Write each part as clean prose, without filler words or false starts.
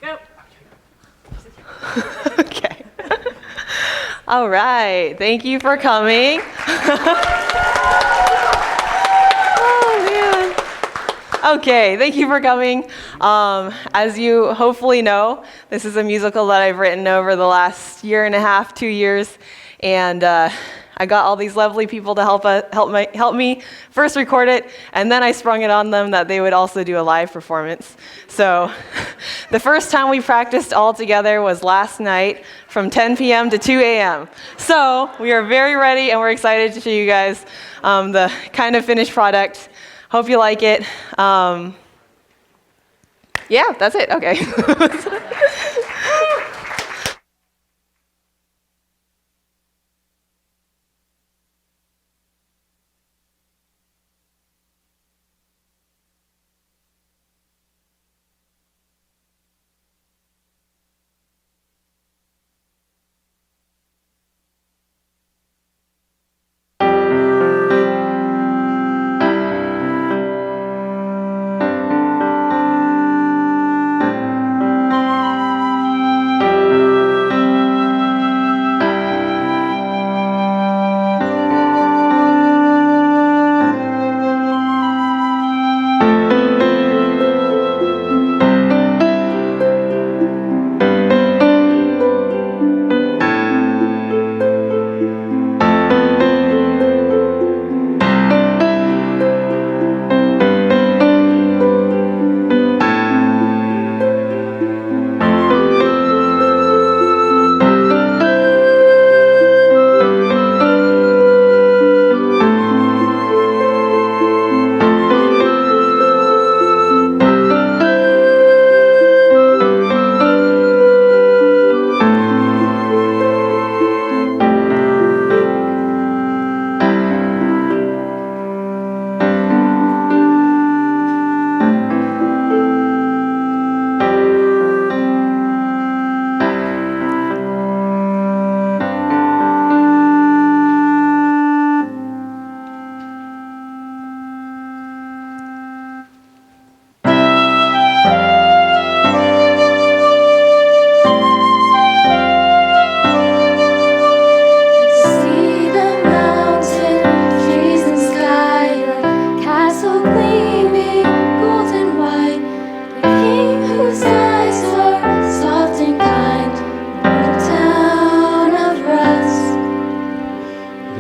Go. Okay. All right. Thank you for coming. Oh, man. Okay. Thank you for coming. As you hopefully know, this is a musical that I've written over the last year and a half, 2 years. And I got all these lovely people to help me first record it, and then I sprung it on them that they would also do a live performance. So the first time we practiced all together was last night from 10 p.m. to 2 a.m. So we are very ready, and we're excited to show you guys the kind of finished product. Hope you like it. Yeah, that's it. Okay.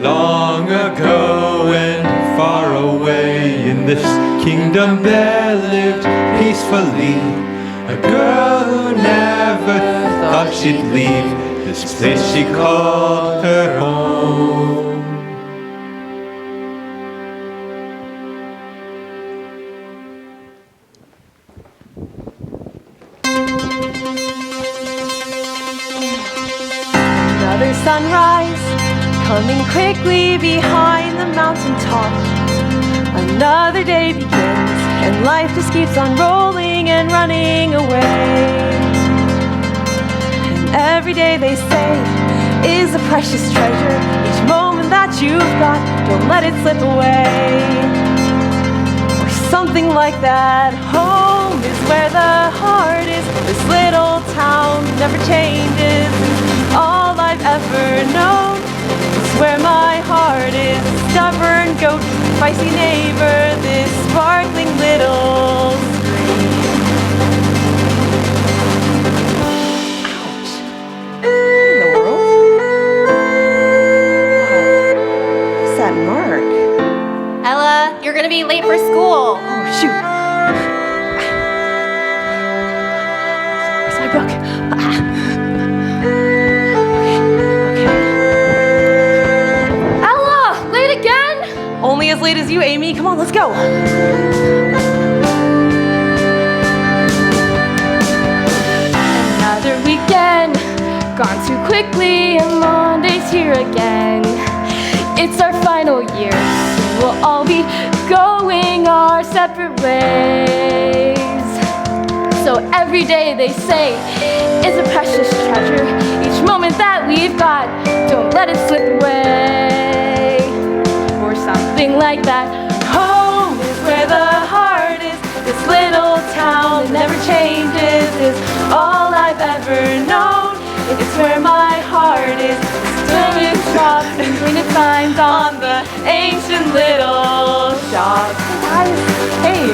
Long ago and far away in this kingdom there lived peacefully a girl who never thought she'd leave this place she called her home. Another sunrise coming quickly behind the mountaintop. Another day begins and life just keeps on rolling and running away. And every day they say is a precious treasure. Each moment that you've got, don't let it slip away. Or something like that. Home is where the heart is. This little town never changes. All I've ever known is where my heart is. Stubborn goat, spicy neighbor, this sparkling little stream. Ouch. What in the world? What's that mark? Ella, you're gonna be late for school. Oh, shoot. Where's my book? Ella, late again? Only as late as you, Amy. Come on, let's go. Another weekend, gone too quickly, and Monday's here again. It's our final year, we'll all be going our separate ways. So every day they say is a precious treasure. Each moment that we've got, don't let it slip away. something like that. Home is where the heart is. This little town that never changes is all I've ever known. It's where my heart is. Swimming shops and painted signs On the ancient little shop. Hey.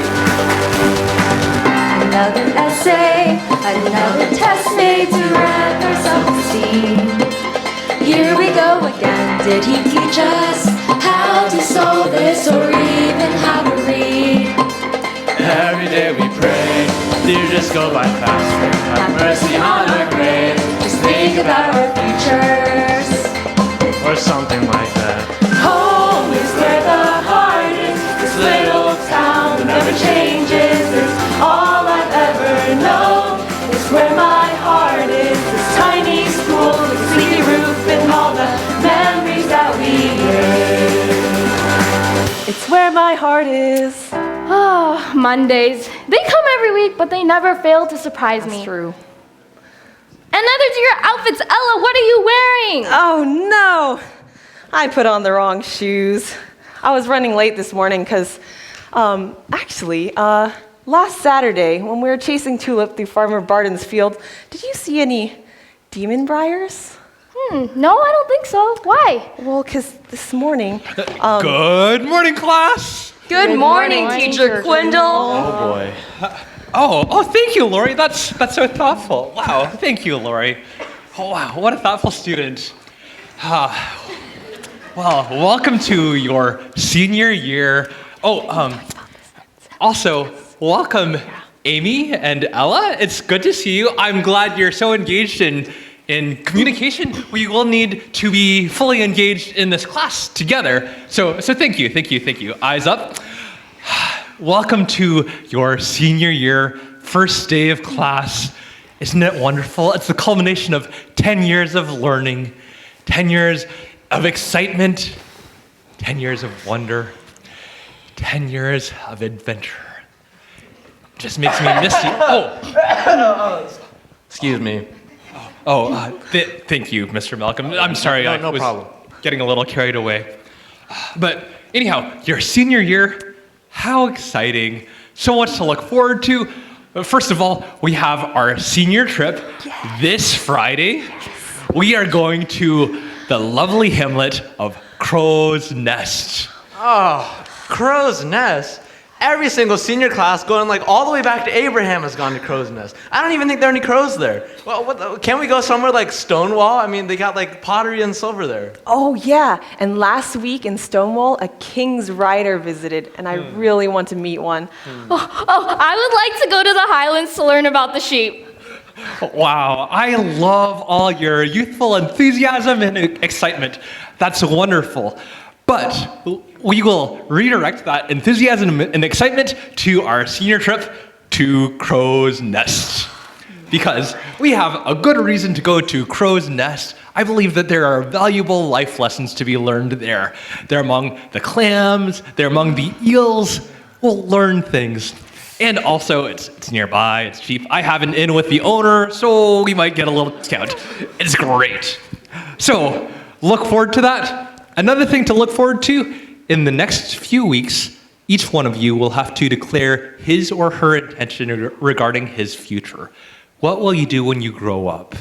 Another essay, another test made to rank our self-esteem. Here we go again. Did he teach us how to solve this or even how to read? Every day we pray, you just go by fast. Have mercy on our grave. Just think about our futures. Or something like that. Home is where the heart is. This little town that never changes is all I've ever known. It's where my heart is. This tiny school with a sleepy roof and all the memories that we made. It's where my heart is. Oh, Mondays. They come every week, but they never fail to surprise me. True. Another to your outfits, Ella. What are you wearing? Oh no! I put on the wrong shoes. I was running late this morning because, last Saturday when we were chasing Tulip through Farmer Barden's field, did you see any demon briars? No, I don't think so. Why? Well, because this morning, Good morning, class. Good morning, Teacher Quindle. Oh boy. Oh, thank you, Lori. That's so thoughtful. Wow, thank you, Lori. Oh wow, what a thoughtful student. Well, welcome to your senior year. Also, welcome, Amy and Ella. It's good to see you. I'm glad you're so engaged in communication. We will need to be fully engaged in this class together. So thank you. Eyes up. Welcome to your senior year, first day of class. Isn't it wonderful? It's the culmination of 10 years of learning, 10 years of excitement, 10 years of wonder, 10 years of adventure. Just makes me miss you. Excuse me. Thank you, Mr. Malcolm. I'm sorry, No I was problem. getting a little carried away. But anyhow, your senior year, how exciting. So much to look forward to. First of all, we have our senior trip this Friday. We are going to the lovely hamlet of Crow's Nest. Oh, Crow's Nest. Every single senior class going like all the way back to Abraham has gone to Crow's Nest. I don't even think there are any crows there. Well, can't we go somewhere like Stonewall? I mean, they got like pottery and silver there. oh yeah, and last week in Stonewall, a king's rider visited, and I really want to meet one. I would like to go to the Highlands to learn about the sheep. Wow, I love all your youthful enthusiasm and excitement. That's wonderful. But we will redirect that enthusiasm and excitement to our senior trip to Crow's Nest. Because we have a good reason to go to Crow's Nest. I believe that there are valuable life lessons to be learned there. They're among the clams, they're among the eels. We'll learn things. And also, it's nearby, it's cheap. I have an in with the owner, so we might get a little discount. It's great. So, look forward to that. Another thing to look forward to, in the next few weeks, each one of you will have to declare his or her intention regarding his future. What will you do when you grow up?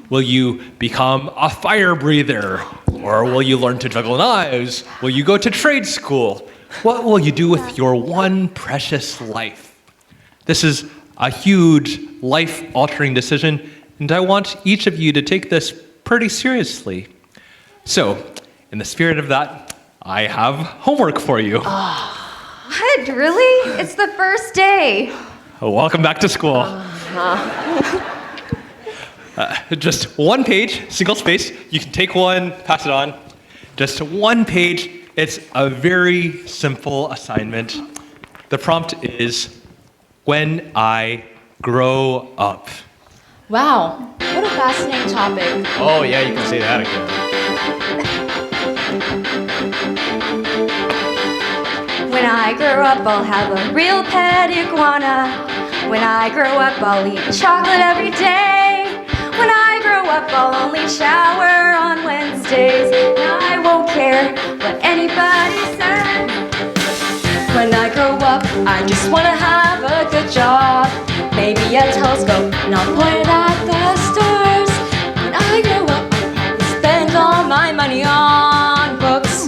Will you become a fire breather? Or will you learn to juggle knives? Will you go to trade school? What will you do with your one precious life? This is a huge life-altering decision, and I want each of you to take this pretty seriously. So, in the spirit of that, I have homework for you. What? Really? It's the first day. Welcome back to school. Just one page, single space. You can take one, pass it on. Just one page. It's a very simple assignment. The prompt is, when I grow up. Wow, what a fascinating topic. Oh yeah, you can say that again. When I grow up, I'll have a real pet iguana. When I grow up, I'll eat chocolate every day. When I grow up, I'll only shower on Wednesdays. And I won't care what anybody says. I just wanna have a good job. Maybe a telescope, and I'll point it at the stars. When I grow up, I'll spend all my money on books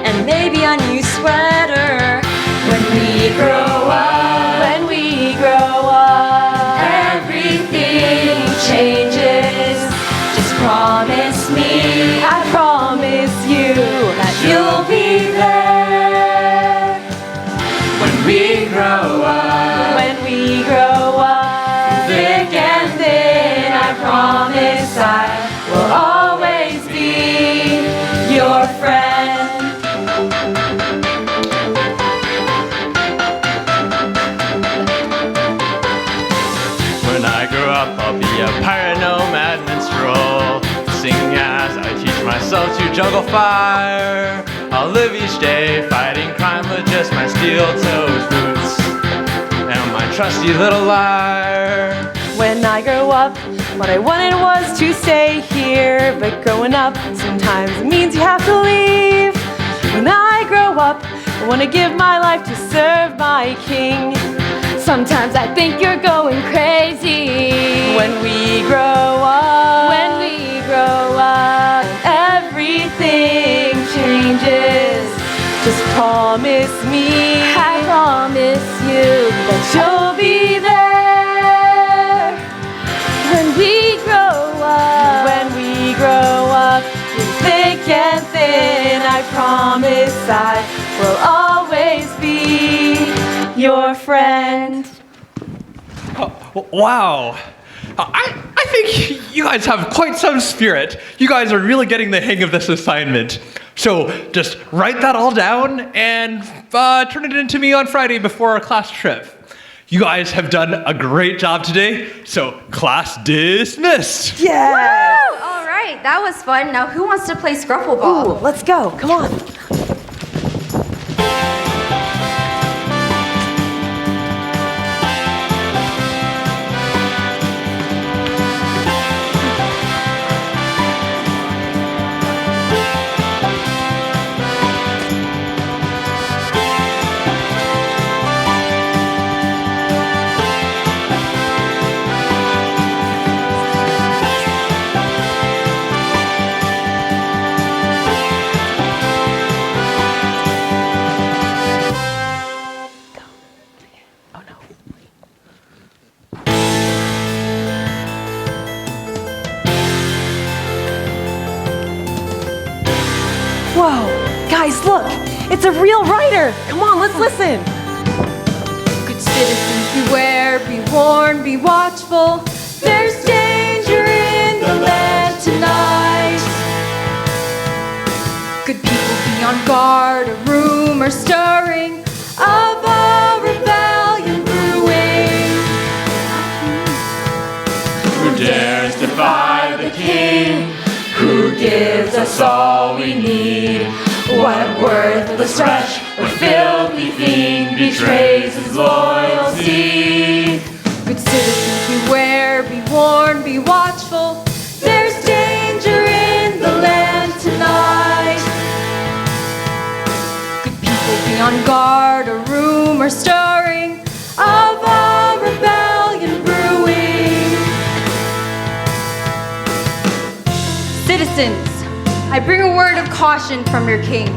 and maybe a new sweater. When we grow up, When we grow up, everything changes. Just promise me I promise you that you'll be there. When we grow up, when we grow up, thick and thin, I promise I will always be your friend. When I grow up, I'll be a pirate, nomad, minstrel. Sing as I teach myself to juggle fire. I'll live each day fighting crime with just my steel-toed boots and my trusty little lyre. When I grow up, what I wanted was to stay here. But growing up sometimes means you have to leave. When I grow up, I want to give my life to serve my king. sometimes I think you're going crazy. When we grow up, When we grow up, everything changes. Just promise me I promise you that you'll be there. when we grow up. When we grow up, thick and thin, I promise I will always be your friend. Wow. I think you guys have quite some spirit. You guys are really getting the hang of this assignment. So just write that all down and turn it in to me on Friday before our class trip. You guys have done a great job today, so class dismissed. Yeah. Woo! All right, that was fun. Now, who wants to play Scruffle Ball? Ooh, let's go. Come on. Whoa, guys, look. It's a real writer. Come on, let's listen. Good citizens, beware, be warned, be watchful. There's danger in the land tonight. Good people, be on guard, a rumor stirring of a rebellion brewing. Who dares defy the king? Who gives us all we need? What a worthless wretch or filthy fiend betrays his loyalty? Good citizens, beware, be warned, be watchful. There's danger in the land tonight. Good people, be on guard, a rumor stirring of a rebellion brewing. Citizens, I bring a word of caution from your king.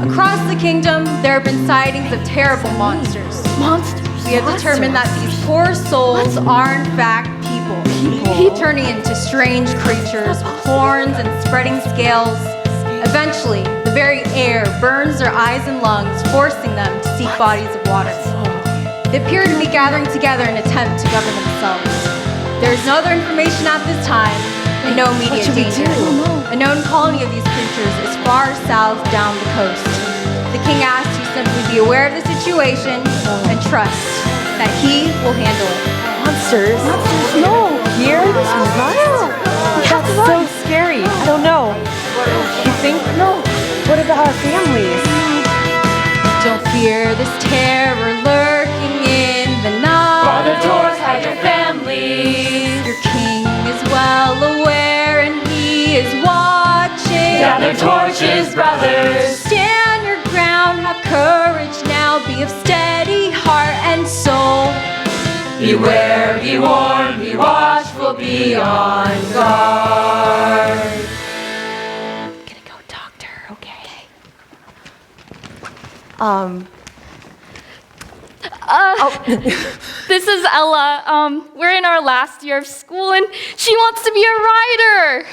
Across the kingdom, there have been sightings of terrible monsters. We have determined that these poor souls are in fact people. Turning into strange creatures with horns and spreading scales. Eventually, the very air burns their eyes and lungs, forcing them to seek bodies of water. They appear to be gathering together in an attempt to govern themselves. There is no other information at this time, and no immediate danger. A known colony of these creatures is far south down the coast. The king asks you simply be aware of the situation and trust that he will handle it. Monsters? No. Here? Wow. That's so scary. I don't know. You think? No. What about our families? Don't fear this terror lurking in the night. By the doors hide your families. Your king is well aware and he is watching. Gather torches, brothers. Stand your ground, have courage now, be of steady Beware, be warned, be watchful, be on guard. Gonna go talk to her, okay? This is Ella. We're in our last year of school, and she wants to be a writer.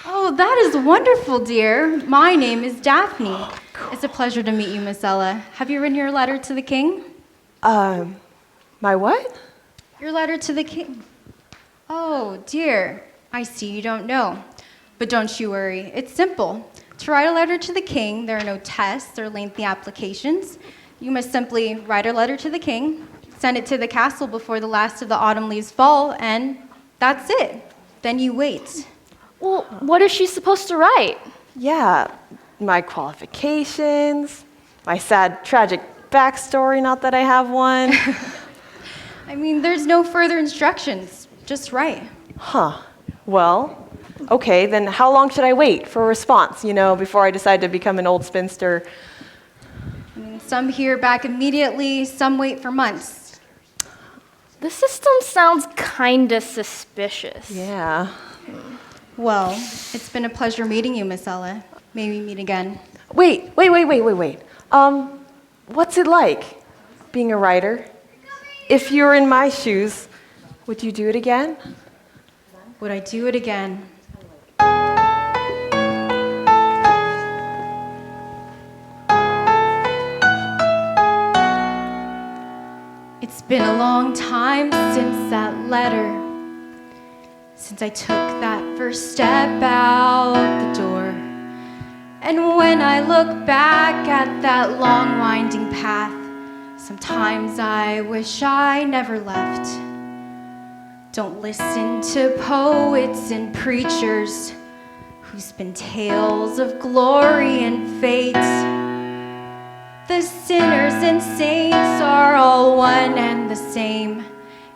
Oh, that is wonderful, dear. My name is Daphne. It's a pleasure to meet you, Miss Ella. Have you written your letter to the king? My what? Your letter to the king. Oh, dear. I see you don't know. But don't you worry. It's simple. To write a letter to the king, there are no tests or lengthy applications. You must simply write a letter to the king, send it to the castle before the last of the autumn leaves fall, and that's it. Then you wait. Well, what is she supposed to write? Yeah, my qualifications, my sad, tragic backstory, not that I have one. I mean, there's no further instructions. Just write. Huh. Well, okay, then how long should I wait for a response, before I decide to become an old spinster? I mean, some hear back immediately, some wait for months. The system sounds kinda suspicious. Yeah. Well, it's been a pleasure meeting you, Miss Ella. May we meet again. Wait. What's it like being a writer? If you were in my shoes, would you do it again? Would I do it again? It's been a long time since that letter, since I took that first step out the door. And when I look back at that long winding path, sometimes I wish I never left. Don't listen to poets and preachers who spin tales of glory and fate. The sinners and saints are all one and the same,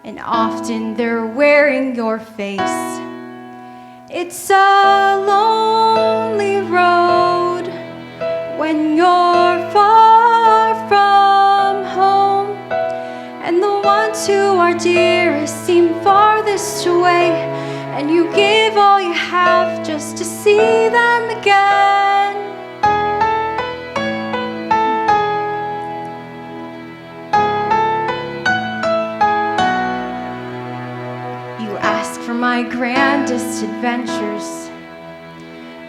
and often they're wearing your face. It's a lonely road when you're far from home, and the ones who are dearest seem farthest away, and you give all you have just to see them again. You ask for my grandest adventures.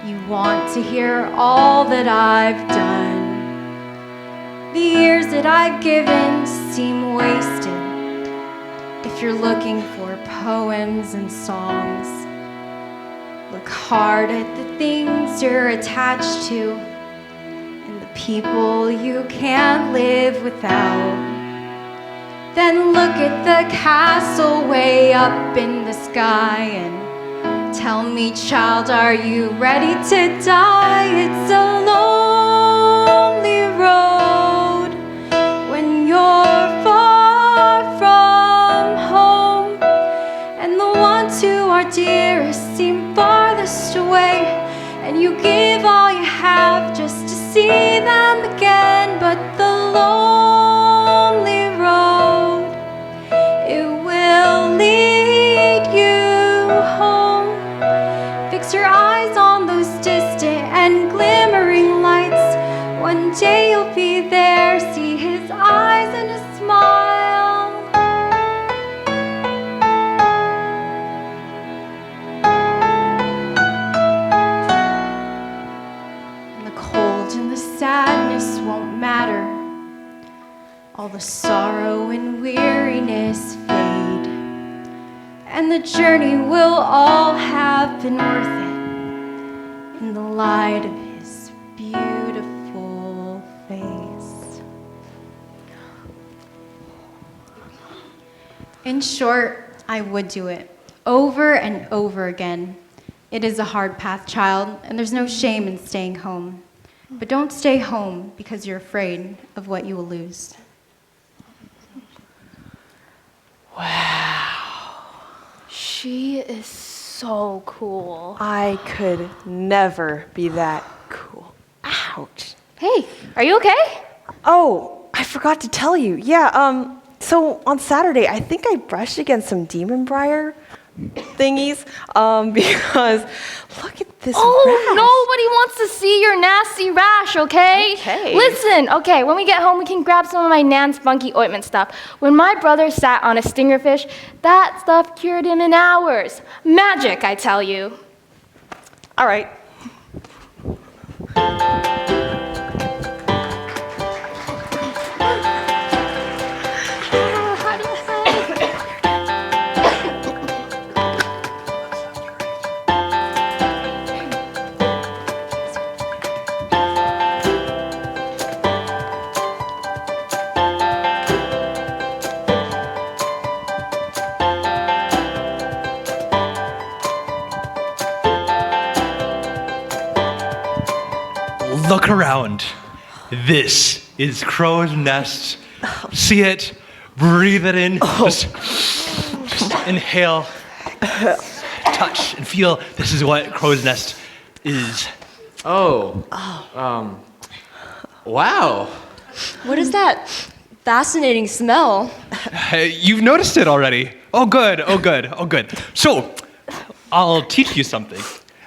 You want to hear all that I've done. The years that I've given seem wasted if you're looking for poems and songs. Look hard at the things you're attached to and the people you can't live without. Then look at the castle way up in the sky and tell me, child, are you ready to die? It's a lonely road when you're far from home, and the ones who are dearest seem farthest away, and you give all you have just to see them again. But the lonely road, it will lead you home. Fix your eyes on those distant and glimmering lights. One day you'll be there, see his eyes and a smile. And the cold and the sadness won't matter. All the sorrow and weariness fade, and the journey will all have been worth it in the light of his beautiful face. In short, I would do it over and over again. It is a hard path, child, and there's no shame in staying home. But don't stay home because you're afraid of what you will lose. She is so cool. I could never be that cool. Ouch. Hey, are you okay? Oh, I forgot to tell you. Yeah, So on Saturday, I think I brushed against some demon briar thingies because look at this Oh, rash. nobody wants to see your nasty rash, okay? Okay. Listen, okay, when we get home, we can grab some of my Nan's Spunky ointment stuff. When my brother sat on a stingerfish, that stuff cured him in hours. Magic, I tell you. All right. Look around. This is Crow's Nest. See it, breathe it in, just inhale, touch, and feel. This is what Crow's Nest is. Oh. Wow. What is that fascinating smell? You've noticed it already. Oh, good, oh, good, oh, good. So, I'll teach you something.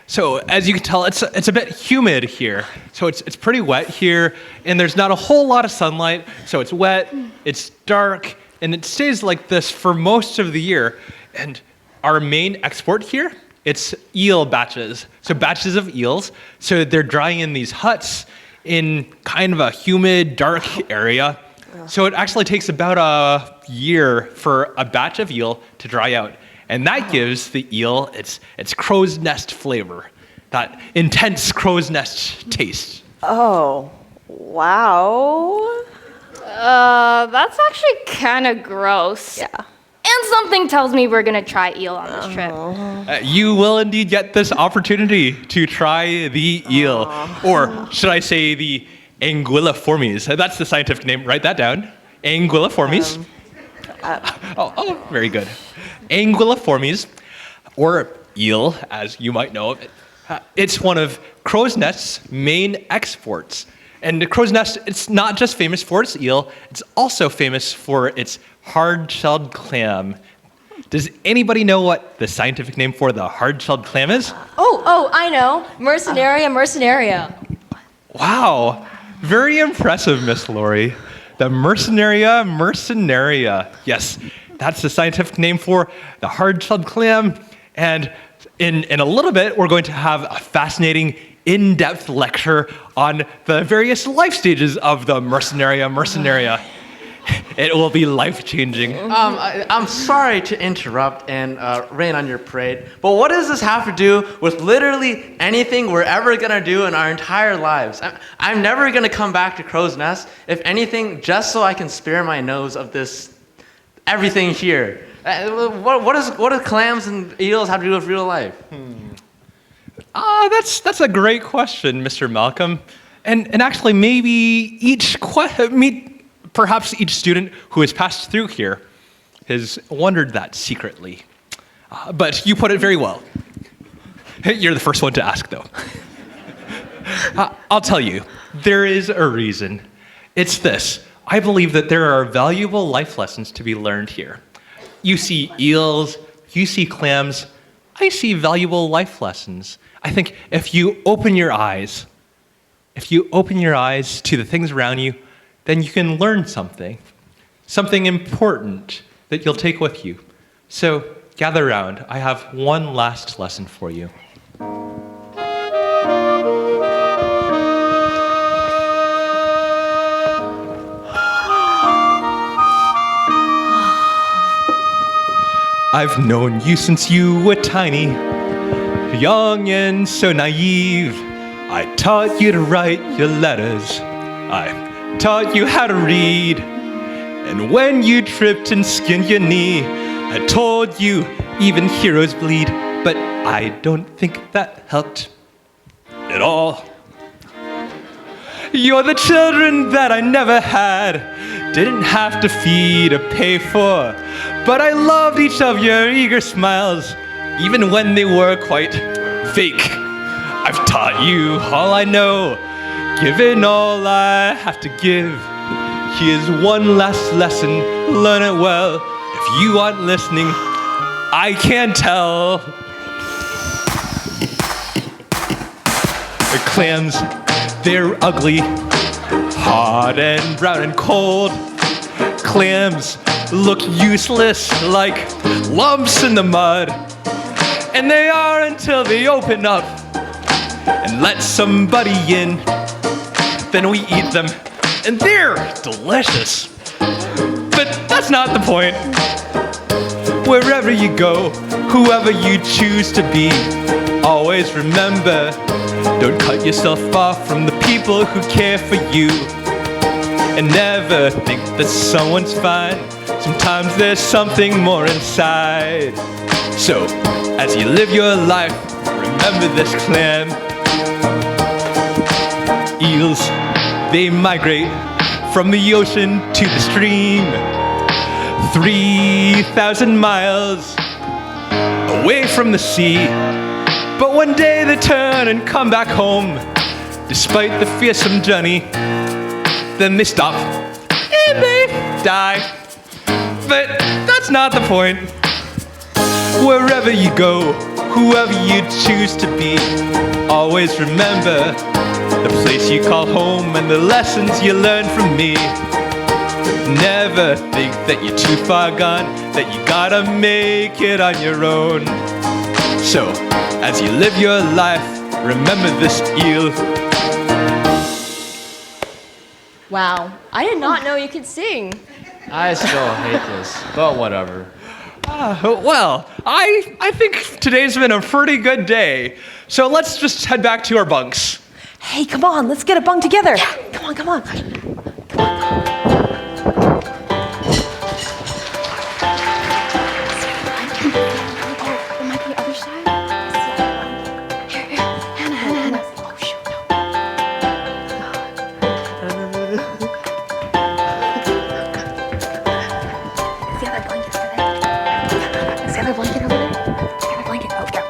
So, as you can tell, it's a bit humid here. So it's pretty wet here, and there's not a whole lot of sunlight. So it's wet, it's dark, and it stays like this for most of the year. And our main export here, it's eel batches. So batches of eels. So they're drying in these huts in kind of a humid, dark area. So it actually takes about a year for a batch of eel to dry out. And that gives the eel its crow's nest flavor, that intense crow's nest taste. Oh, wow. That's actually kind of gross. Yeah. And something tells me we're gonna try eel on this trip. You will indeed get this opportunity to try the eel, or should I say the Anguilliformes. That's the scientific name. Write that down. Anguilliformes. Oh, very good. Anguilliformes, or eel, as you might know of it. It's one of Crow's Nest's main exports. And the Crow's Nest, it's not just famous for its eel, it's also famous for its hard-shelled clam. Does anybody know what the scientific name for the hard-shelled clam is? Oh, I know. Mercenaria mercenaria. Wow, very impressive, Miss Lori. The Mercenaria mercenaria. Yes, that's the scientific name for the hard-shelled clam. And in a little bit, we're going to have a fascinating, in-depth lecture on the various life stages of the Mercenaria mercenaria. It will be life-changing. I'm sorry to interrupt and rain on your parade, but what does this have to do with literally anything we're ever gonna do in our entire lives? I'm never gonna come back to Crow's Nest, if anything, just so I can spare my nose of this, everything here. What do clams and eels have to do with real life? That's a great question, Mr. Malcolm. And actually, maybe perhaps each student who has passed through here has wondered that secretly. But you put it very well. You're the first one to ask, though. I'll tell you, there is a reason. It's this. I believe that there are valuable life lessons to be learned here. You see eels, you see clams, I see valuable life lessons. I think if you open your eyes to the things around you, then you can learn something important that you'll take with you. So gather around. I have one last lesson for you. I've known you since you were tiny, young and so naive. I taught you to write your letters. I taught you how to read. And when you tripped and skinned your knee, I told you even heroes bleed. But I don't think that helped at all. You're the children that I never had, didn't have to feed or pay for. But I loved each of your eager smiles, even when they were quite fake. I've taught you all I know, given all I have to give. Here's one last lesson, learn it well. If you aren't listening, I can't tell. The clams, they're ugly, hard and brown and cold. Clams look useless like lumps in the mud. And they are until they open up and let somebody in. Then we eat them, and they're delicious. But that's not the point. Wherever you go, whoever you choose to be, always remember, don't cut yourself off from the people who care for you. And never think that someone's fine. Sometimes there's something more inside. So, as you live your life, remember this, clam. Eels, they migrate from the ocean to the stream, 3,000 miles away from the sea. But one day they turn and come back home, despite the fearsome journey. Then they stop and they die. But that's not the point. Wherever you go, whoever you choose to be, always remember the place you call home and the lessons you learn from me. Never think that you're too far gone, that you gotta make it on your own. So, as you live your life, remember this, eel. Wow, I did not know you could sing. I still hate this, but whatever. Well, I think today's been a pretty good day. So let's just head back to our bunks. Hey, come on, let's get a bunk together. Come on, come on. Oh, it might be the other side. Here, Hannah. Oh, shoot, Is the other blanket over there? Is the other blanket over there? The other blanket. Oh, yeah.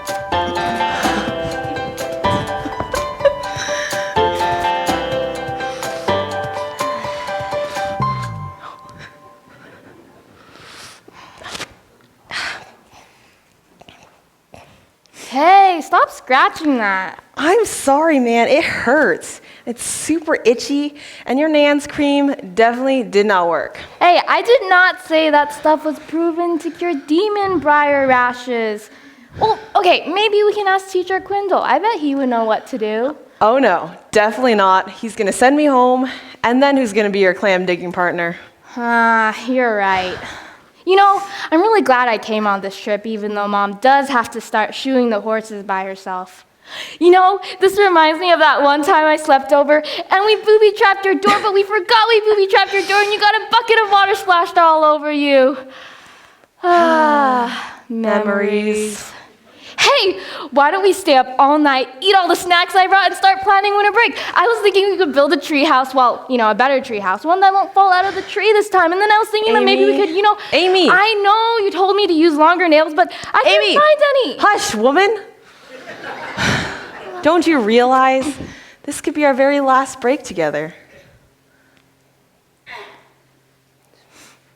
Hey, stop scratching that. I'm sorry, man. It hurts. It's super itchy, and your Nan's cream definitely did not work. Hey, I did not say that stuff was proven to cure demon briar rashes. Well, okay, maybe we can ask Teacher Quindle. I bet he would know what to do. Oh no, definitely not. He's gonna send me home, and then who's gonna be your clam digging partner? You're right. You know, I'm really glad I came on this trip, even though Mom does have to start shoeing the horses by herself. You know, this reminds me of that one time I slept over and we booby-trapped your door, but we forgot we booby-trapped your door and you got a bucket of water splashed all over you. Memories. Hey, why don't we stay up all night, eat all the snacks I brought, and start planning winter break? I was thinking we could build a tree house, well, you know, a better tree house, one that won't fall out of the tree this time. And then I was thinking that maybe we could, you know... Amy! I know you told me to use longer nails, but I can't find any. Hush, woman! Don't you realize this could be our very last break together?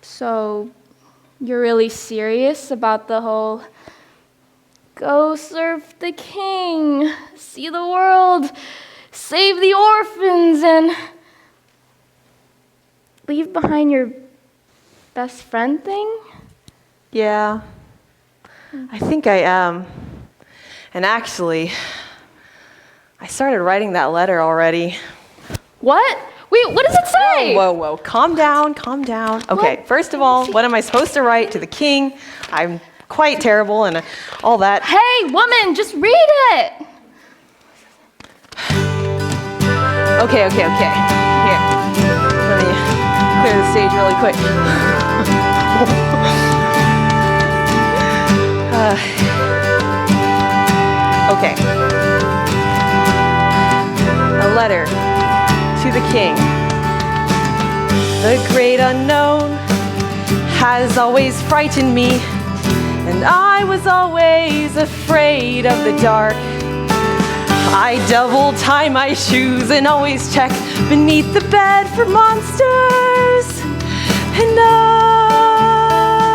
So, you're really serious about the whole... Go serve the king, see the world, save the orphans, and leave behind your best friend thing? Yeah, I think I am. And actually, I started writing that letter already. What? Wait, what does it say? Whoa, calm down, calm down. Okay, first of all, what am I supposed to write to the king? I'm quite terrible and all that. Hey, woman, just read it. Okay. Here, let me clear the stage really quick. Okay. A letter to the king. The great unknown has always frightened me, and I was always afraid of the dark. I double tie my shoes and always check beneath the bed for monsters. And I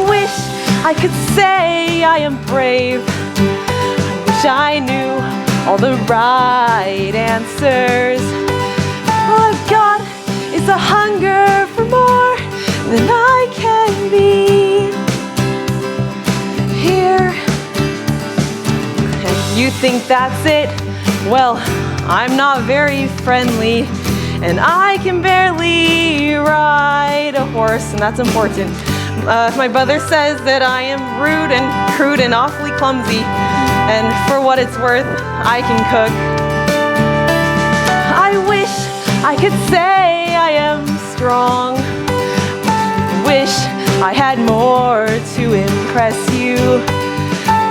wish I could say I am brave. I wish I knew all the right answers. All I've got is a hunger for more than I can be. Here. And you think that's it? Well, I'm not very friendly, and I can barely ride a horse, and that's important. My brother says that I am rude and crude and awfully clumsy, and for what it's worth, I can cook. I wish I could say I am strong. Wish I had more to impress you,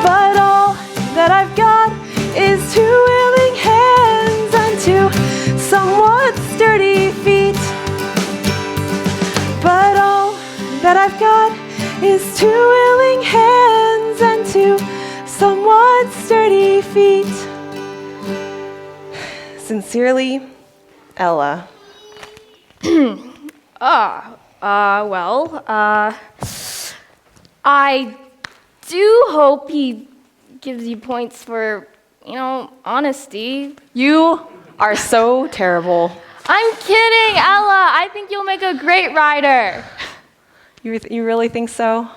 but all that I've got is 2 willing hands and 2 somewhat sturdy feet. But all that I've got is 2 willing hands and 2 somewhat sturdy feet. Sincerely, Ella. I do hope he gives you points for, honesty. You are so terrible. I'm kidding, Ella. I think you'll make a great writer. You really think so?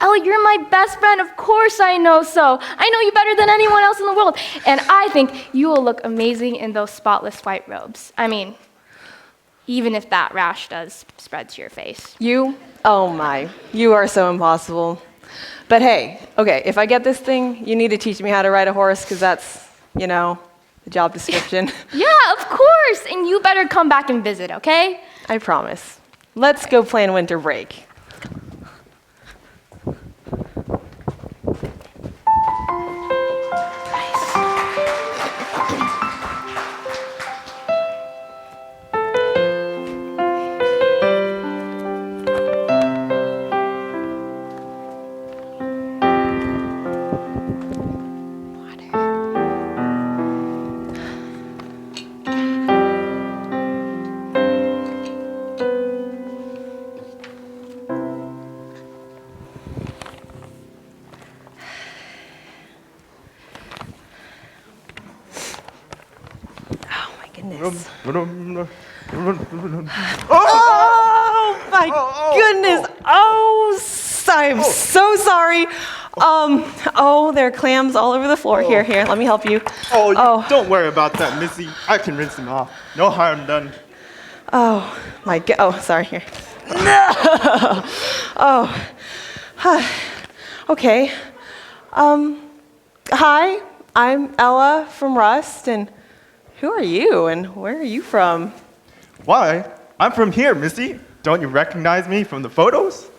Ella, you're my best friend. Of course I know so. I know you better than anyone else in the world. And I think you will look amazing in those spotless white robes. I mean, even if that rash does spread to your face. You? Oh my, you are so impossible. But hey, okay, if I get this thing, you need to teach me how to ride a horse, because that's, the job description. Yeah, of course. And you better come back and visit, okay? I promise. Let's go plan winter break. Oh my goodness. I'm so sorry. There are clams all over the floor. Here, let me help you. Don't worry about that, Missy. I can rinse them off. No harm done. Oh my god. Oh, sorry. Here. No. Okay. Hi, I'm Ella from Rust, and who are you, and where are you from? Why? I'm from here, Missy. Don't you recognize me from the photos?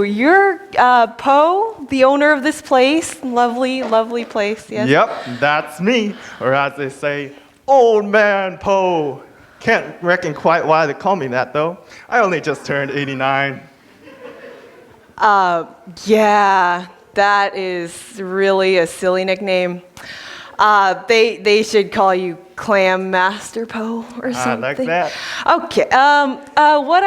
You're Poe, the owner of this place. Lovely, lovely place, yes? Yep, that's me. Or as they say, Old Man Poe. Can't reckon quite why they call me that, though. I only just turned 89. Yeah, that is really a silly nickname. They should call you Clam Master Poe or something. I like that. Okay. What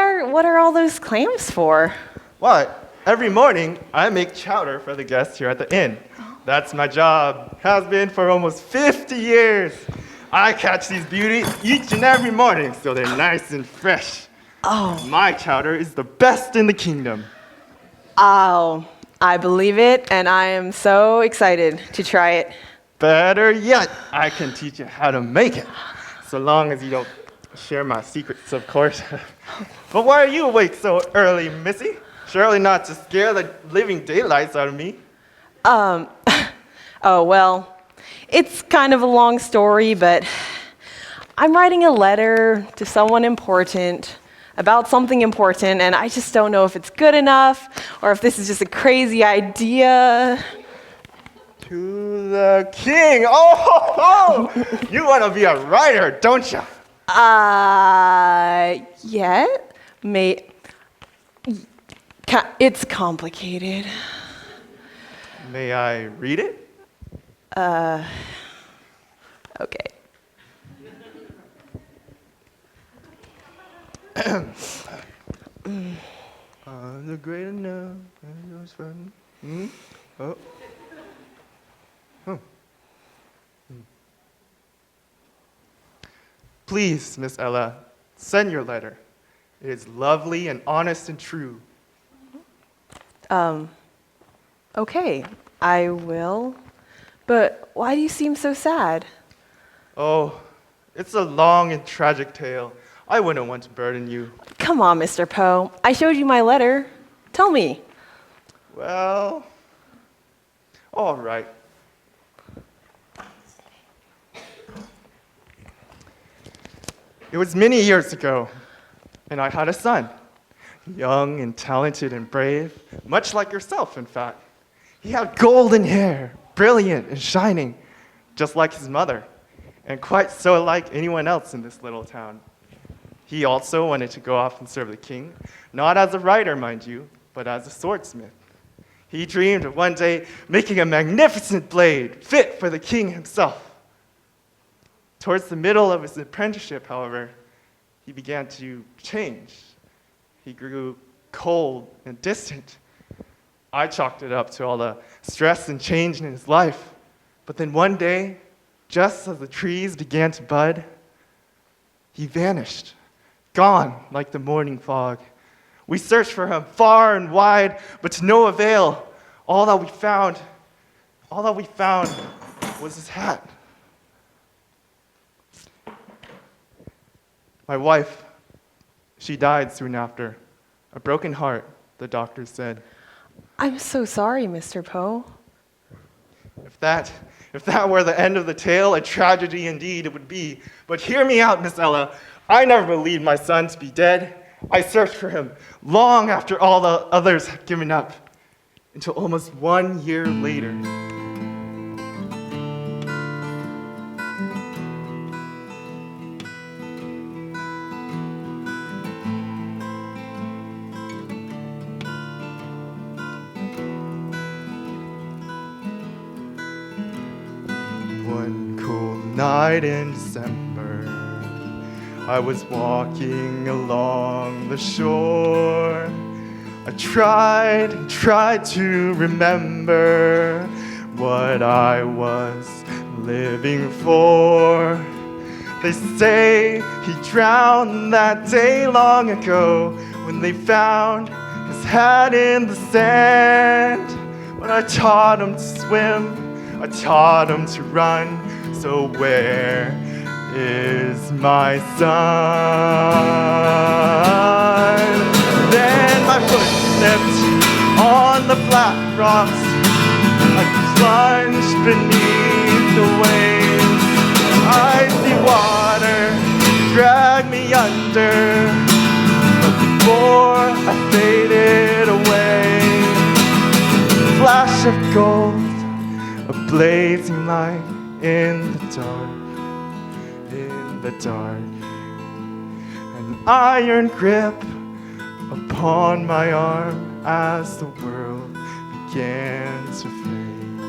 are all those clams for? Why? Every morning, I make chowder for the guests here at the inn. That's my job. Has been for almost 50 years. I catch these beauties each and every morning, so they're nice and fresh. Oh. My chowder is the best in the kingdom. Oh, I believe it, and I am so excited to try it. Better yet, I can teach you how to make it. So long as you don't share my secrets, of course. But why are you awake so early, Missy? Surely not to scare the living daylights out of me. Well, it's kind of a long story, but I'm writing a letter to someone important about something important, and I just don't know if it's good enough or if this is just a crazy idea. To the king. Oh, you want to be a writer, don't you? Yeah, mate. It's complicated. May I read it? Okay. The great enough. Oh. Please, Miss Ella, send your letter. It is lovely and honest and true. Okay, I will. But why do you seem so sad? Oh, it's a long and tragic tale. I wouldn't want to burden you. Come on, Mr. Poe. I showed you my letter. Tell me. Well, all right. It was many years ago, and I had a son, young and talented and brave, much like yourself, in fact. He had golden hair, brilliant and shining, just like his mother, and quite so like anyone else in this little town. He also wanted to go off and serve the king, not as a writer, mind you, but as a swordsmith. He dreamed of one day making a magnificent blade fit for the king himself. Towards the middle of his apprenticeship, however, he began to change. He grew cold and distant. I chalked it up to all the stress and change in his life. But then one day, just as the trees began to bud, he vanished, gone like the morning fog. We searched for him far and wide, but to no avail. All that we found was his hat. My wife, she died soon after. A broken heart, the doctor said. I'm so sorry, Mr. Poe. If that were the end of the tale, a tragedy indeed it would be. But hear me out, Miss Ella. I never believed my son to be dead. I searched for him long after all the others had given up, until almost 1 year later. One cool night in December, I was walking along the shore. I tried and tried to remember what I was living for. They say he drowned that day long ago when they found his hat in the sand. But I taught him to swim, I taught him to run, so where is my son? Then my foot slipped on the flat rocks. I plunged beneath the waves. Icy water dragged me under, but before I faded away, flash of gold, a blazing light in the dark, an iron grip upon my arm as the world began to fade.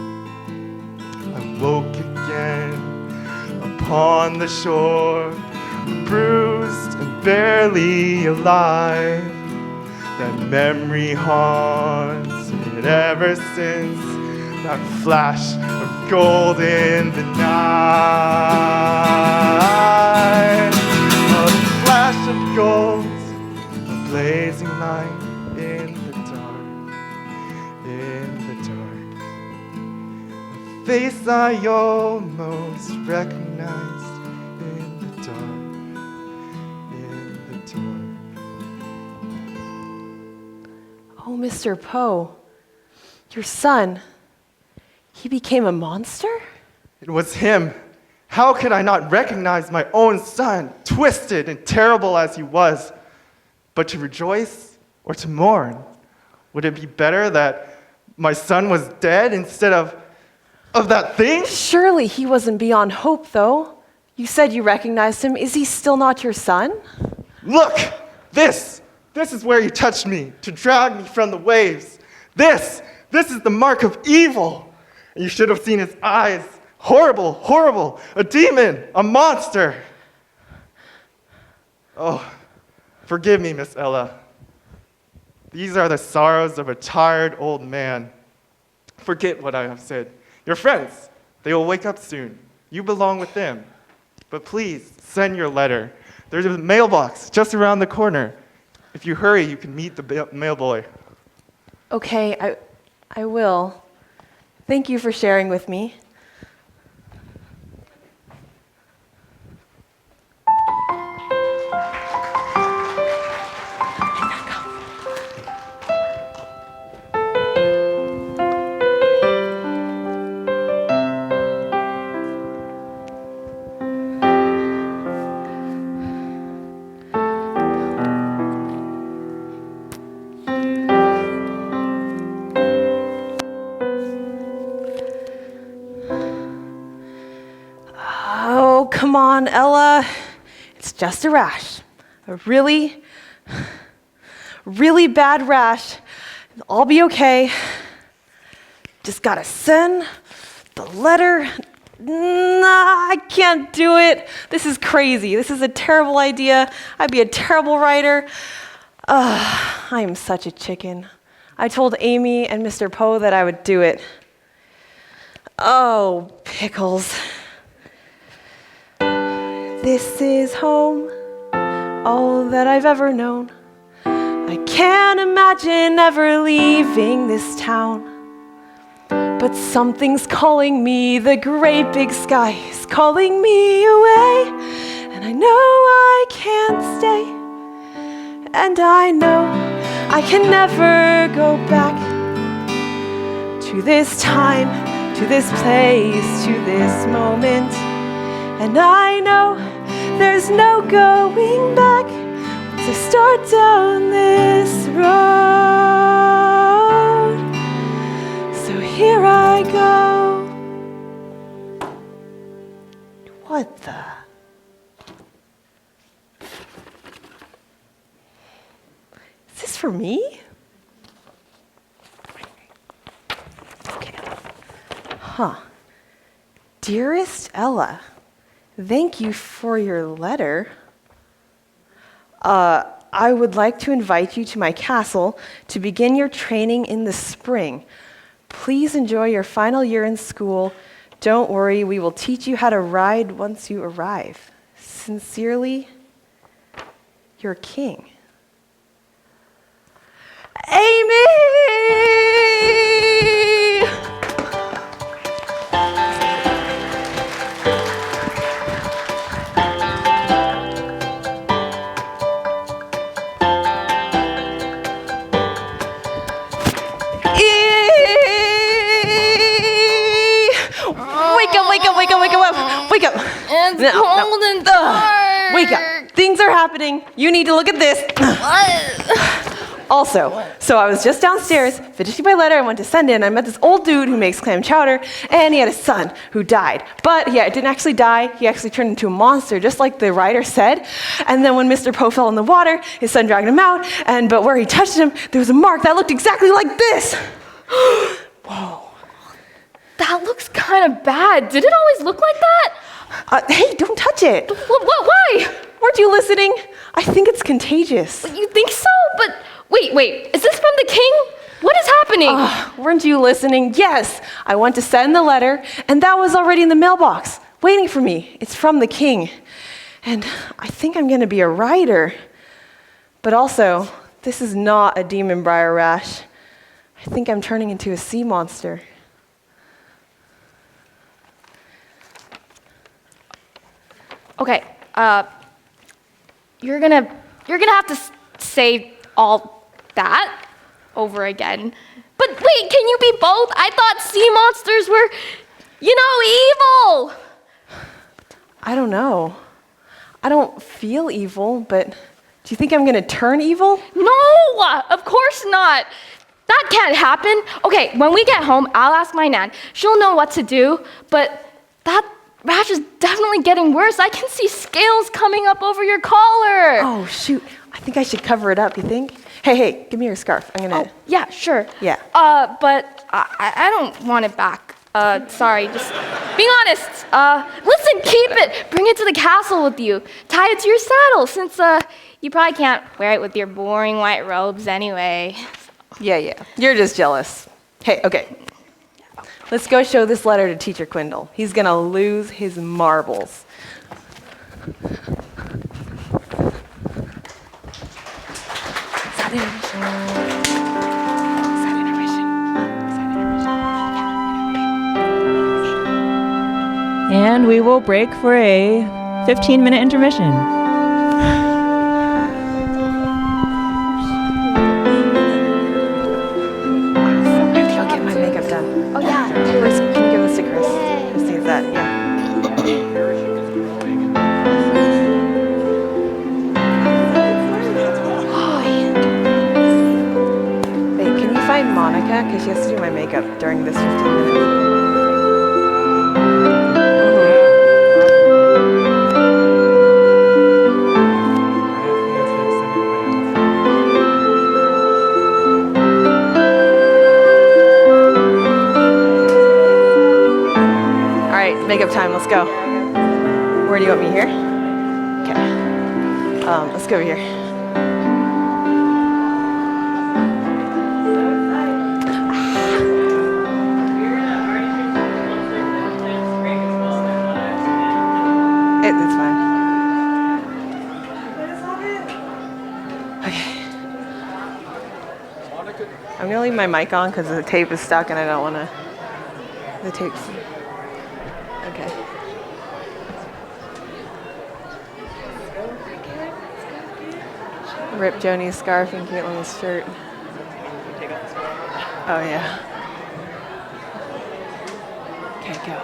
I woke again upon the shore, bruised and barely alive. That memory haunts it ever since, that flash of gold in the night. A flash of gold, a blazing light in the dark, a face I almost recognized in the dark. Oh, Mr. Poe, your son, he became a monster? It was him. How could I not recognize my own son, twisted and terrible as he was? But to rejoice or to mourn? Would it be better that my son was dead instead of that thing? Surely he wasn't beyond hope, though. You said you recognized him. Is he still not your son? Look! This is where you touched me, to drag me from the waves. This This is the mark of evil. You should have seen his eyes. Horrible, horrible. A demon, a monster. Oh, forgive me, Miss Ella. These are the sorrows of a tired old man. Forget what I have said. Your friends, they will wake up soon. You belong with them. But please, send your letter. There's a mailbox just around the corner. If you hurry, you can meet the mailboy. Okay, I will. Thank you for sharing with me. Come on, Ella. It's just a rash. A really, really bad rash. It'll all be okay. Just gotta send the letter. Nah, I can't do it. This is crazy. This is a terrible idea. I'd be a terrible writer. I am such a chicken. I told Amy and Mr. Poe that I would do it. Oh, pickles. This is home, all that I've ever known. I can't imagine ever leaving this town. But something's calling me, the great big sky is calling me away. And I know I can't stay. And I know I can never go back to this time, to this place, to this moment. And I know there's no going back once I start down this road. So here I go. What the? Is this for me? Okay. Huh. Dearest Ella, thank you for your letter. I would like to invite you to my castle to begin your training in the spring. Please enjoy your final year in school. Don't worry, we will teach you how to ride once you arrive. Sincerely, your king. Amy! Wake up. It's cold and dark. Wake up. Things are happening. You need to look at this. Also, so I was just downstairs finishing my letter I went to send in. I met this old dude who makes clam chowder, and he had a son who died. But yeah, it didn't actually die. He actually turned into a monster, just like the writer said. And then when Mr. Poe fell in the water, his son dragged him out, but where he touched him, there was a mark that looked exactly like this. Whoa. That looks kind of bad. Did it always look like that? Hey, don't touch it. What? Why? Weren't you listening? I think it's contagious. You think so? But wait. Is this from the king? What is happening? Weren't you listening? Yes. I went to send the letter, and that was already in the mailbox, waiting for me. It's from the king. And I think I'm going to be a writer. But also, this is not a demon briar rash. I think I'm turning into a sea monster. Okay, you're gonna have to say all that over again. But wait, can you be both? I thought sea monsters were, evil. I don't know. I don't feel evil, but do you think I'm gonna turn evil? No, of course not. That can't happen. Okay, when we get home, I'll ask my nan. She'll know what to do, but that rash is definitely getting worse. I can see scales coming up over your collar. Oh, shoot. I think I should cover it up, you think? Hey, give me your scarf. I'm gonna. Oh, yeah, sure. Yeah. But I don't want it back. Sorry, just being honest. Listen, keep it. Bring it to the castle with you. Tie it to your saddle, since you probably can't wear it with your boring white robes anyway. Yeah. You're just jealous. Hey, okay. Let's go show this letter to Teacher Quindle. He's gonna lose his marbles. And we will break for a 15-minute intermission. I have to go get my makeup done. Oh yeah. First, can you give this to Chris? Chris needs that, yeah. Wait, can you find Monica? Because she has to do my makeup during this 15 minutes. All right, makeup time, let's go. Where do you want me here? Okay. Let's go over here. It's fine. Okay. I'm gonna leave my mic on because the tape is stuck and I don't wanna. The tape's. Okay. Rip Joni's scarf and Caitlin's shirt. Oh yeah. Okay, go.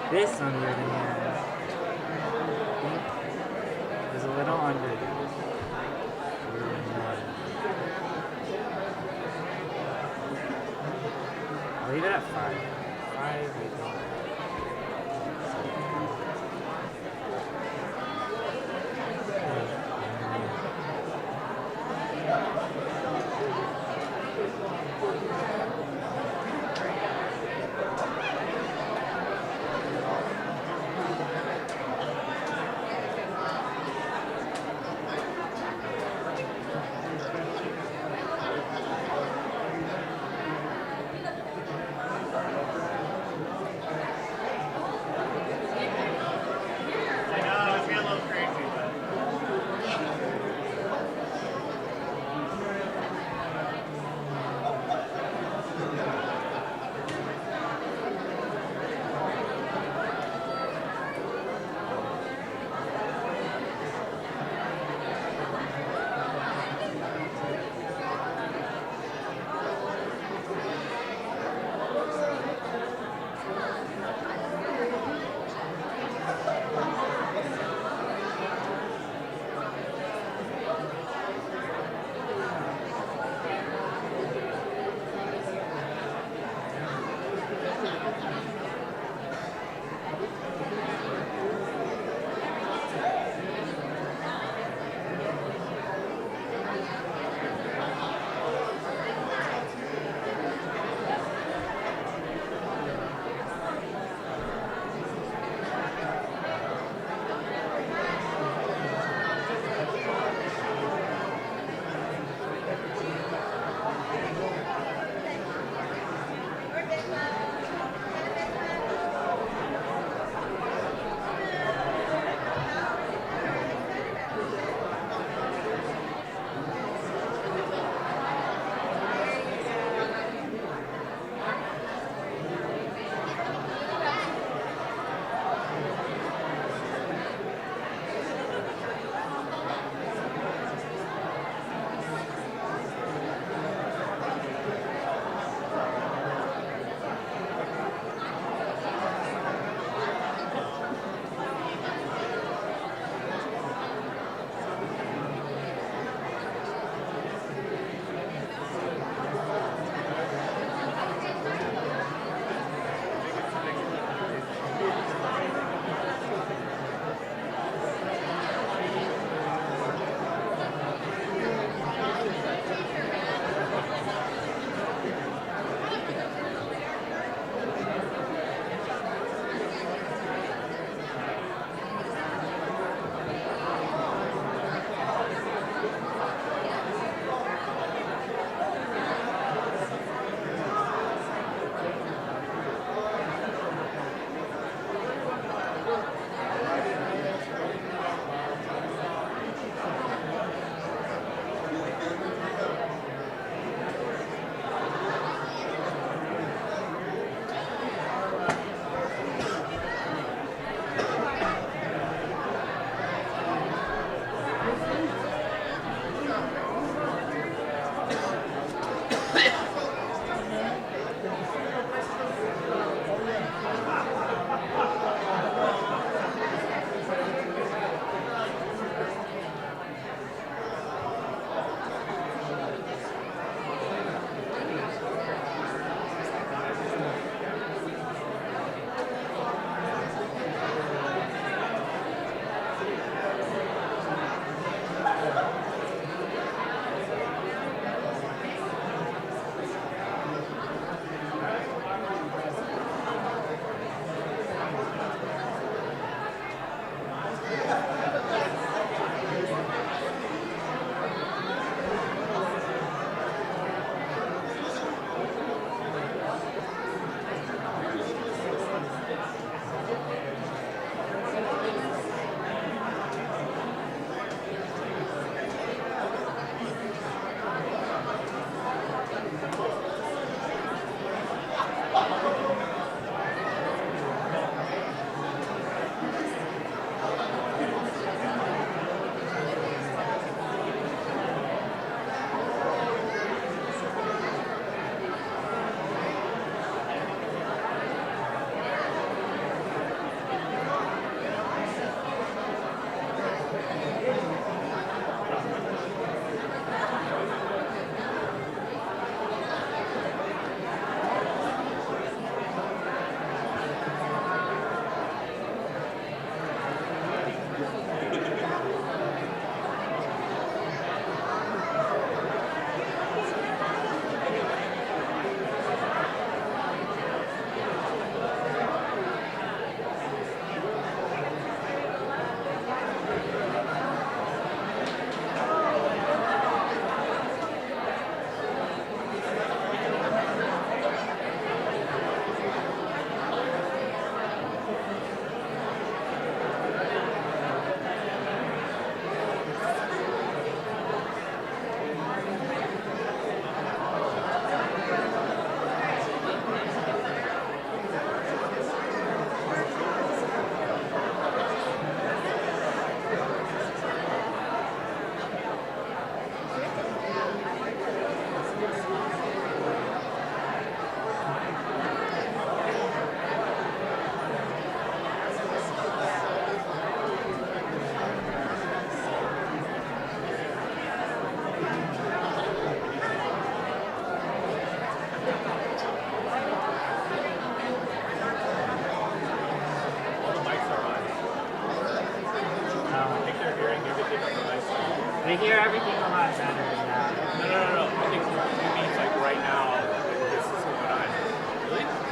This, on the other hand, is a little under. have 5. 5.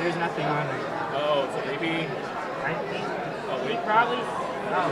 There's nothing on it. Oh, so maybe 19? A week probably? Oh.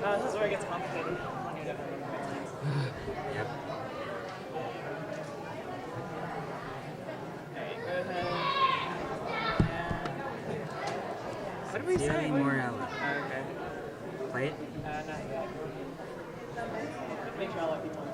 This is where it gets complicated. Yep. Okay, go ahead. What did we say? Morella. Okay. Play it? Not yet. Make sure I let people know.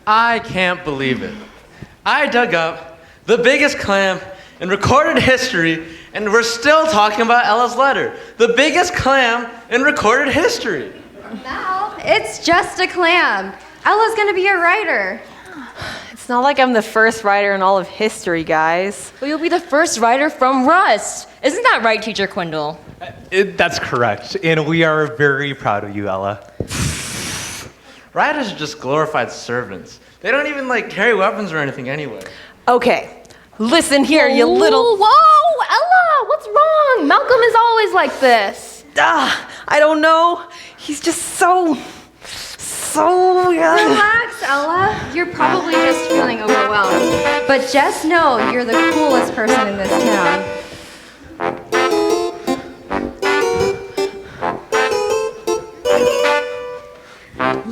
I can't believe it. I dug up the biggest clam in recorded history, and we're still talking about Ella's letter. The biggest clam in recorded history. Mal, it's just a clam. Ella's gonna be a writer. It's not like I'm the first writer in all of history, guys. Well, you'll be the first writer from Rust. Isn't that right, Teacher Quindle? That's correct, and we are very proud of you, Ella. Writers are just glorified servants. They don't even carry weapons or anything anyway. Okay, listen here, you little... Whoa, Ella, what's wrong? Malcolm is always like this. I don't know. He's just so... Relax, Ella. You're probably just feeling overwhelmed. But just know you're the coolest person in this town.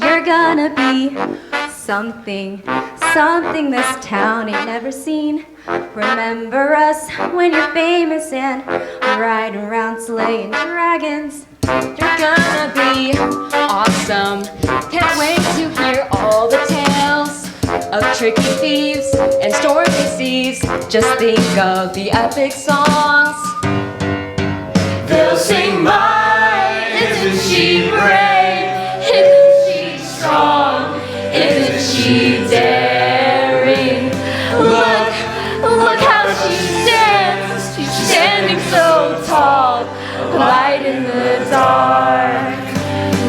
You're gonna be something, something this town ain't never seen. Remember us when you're famous and riding around slaying dragons. You're gonna be awesome. Can't wait to hear all the tales of tricky thieves and stormy seas. Just think of the epic songs. They'll sing my, Isn't she brave? Isn't she strong? Isn't she daring? Look how she stands. She's standing so tall, light in the dark.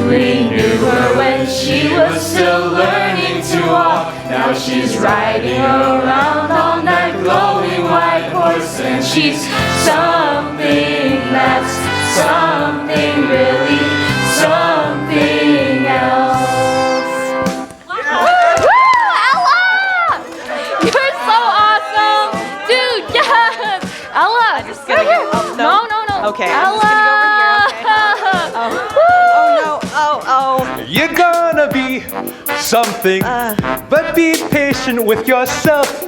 We knew her when she was still learning to walk. Now she's riding around on that glowing white horse, and she's something that's something really something else. Ella! You're so awesome! Dude, yes! Ella! just gonna right go- here. oh, no. No. Okay, Ella! I'm just gonna go over here, okay? Oh no, oh. You're gonna be something, but be patient with yourself.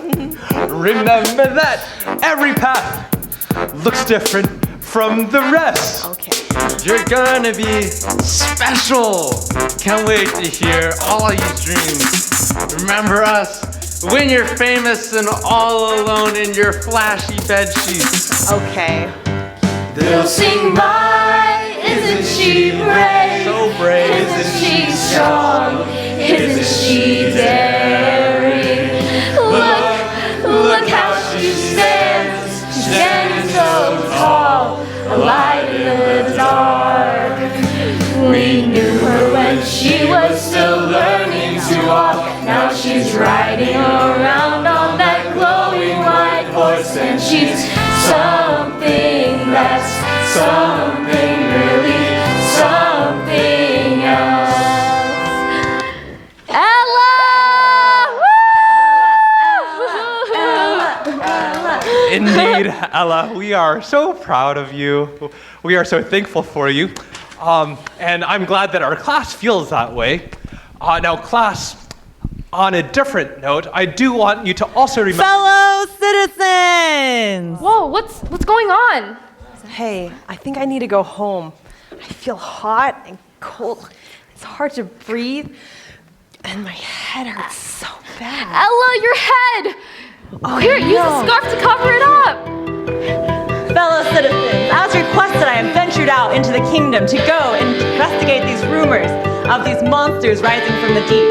Remember that every path looks different from the rest. Okay. You're gonna be special. Can't wait to hear all your dreams. Remember us when you're famous and all alone in your flashy bed sheets. Okay. They'll sing by, isn't she brave? So brave. Isn't she strong? Isn't she daring? Look how she stands. She's standing so tall, a light in the dark. We knew her when she was still learning to walk. Now she's riding around on that glowing white horse, and she's something that's something really something else. Ella! Indeed, Ella, we are so proud of you. We are so thankful for you. And I'm glad that our class feels that way. Now, class, on a different note, I do want you to also remember... Fellow citizens! Whoa, what's going on? Hey, I think I need to go home. I feel hot and cold. It's hard to breathe. And my head hurts so bad. Ella, your head! Oh, Here, use a scarf to cover it up. Fellow citizens, as requested, I have ventured out into the kingdom to go and investigate these rumors of these monsters rising from the deep.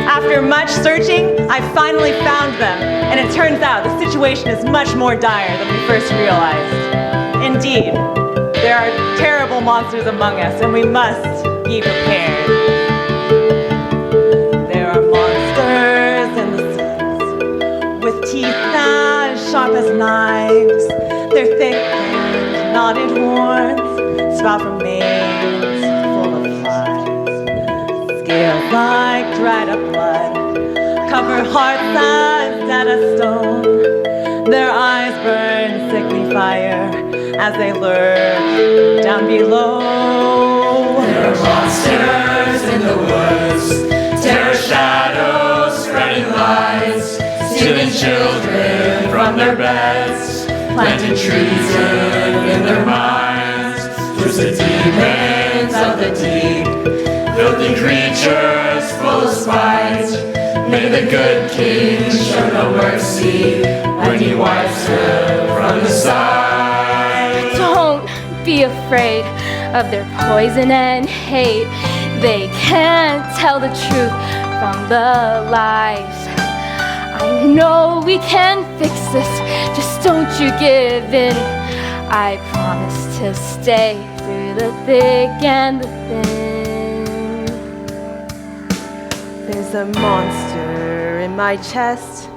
After much searching, I finally found them, and it turns out the situation is much more dire than we first realized. Indeed, there are terrible monsters among us, and we must be prepared. There are monsters in the seas, with teeth as sharp as knives. Their thick and knotted horns spout from manes full of flies. Scales like dried up blood cover hearts as dead as stone. Their eyes burn sickly fire as they lurk down below. There are monsters in the woods, terror shadows spreading lies, stealing children from their beds, planting treason in their minds. Twisted demons of the deep, filthy creatures full of spite. May the good king show no mercy when he wipes them from the sight. Don't be afraid of their poison and hate. They can't tell the truth from the lies. I know we can fix this, just don't you give in. I promise to stay through the thick and the thin. There's a monster in my chest,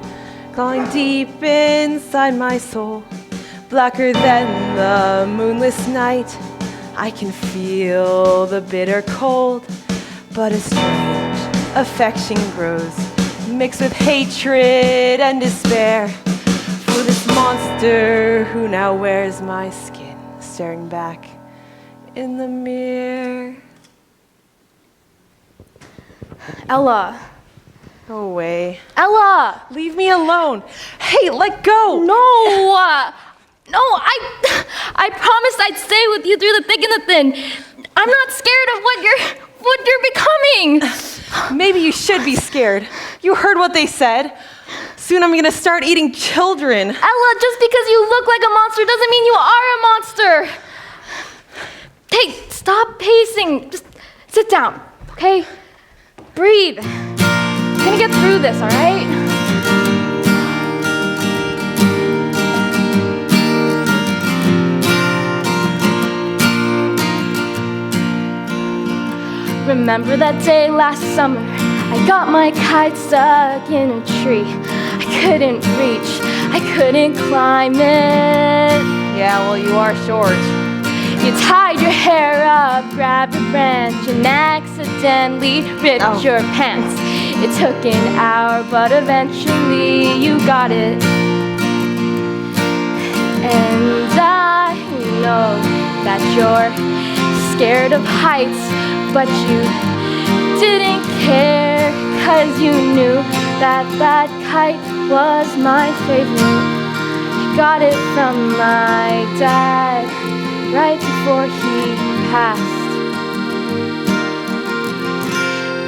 clawing deep inside my soul. Blacker than the moonless night, I can feel the bitter cold. But a strange affection grows, mixed with hatred and despair, for this monster who now wears my skin, staring back in the mirror. Ella, Go away. Ella! Leave me alone. Hey, let go. No! No, I promised I'd stay with you through the thick and the thin. I'm not scared of what you're becoming. Maybe you should be scared. You heard what they said. Soon I'm gonna start eating children. Ella, just because you look like a monster doesn't mean you are a monster. Hey, stop pacing. Just sit down, okay? Breathe. We're gonna get through this, all right? Remember that day last summer? I got my kite stuck in a tree. I couldn't reach, I couldn't climb it. Yeah, well, you are short. You tied your hair up, grabbed a branch, and accidentally ripped your pants. It took an hour, but eventually you got it. And I know that you're scared of heights, but you didn't care, 'cause you knew that that kite was my favorite. I got it from my dad right before he passed.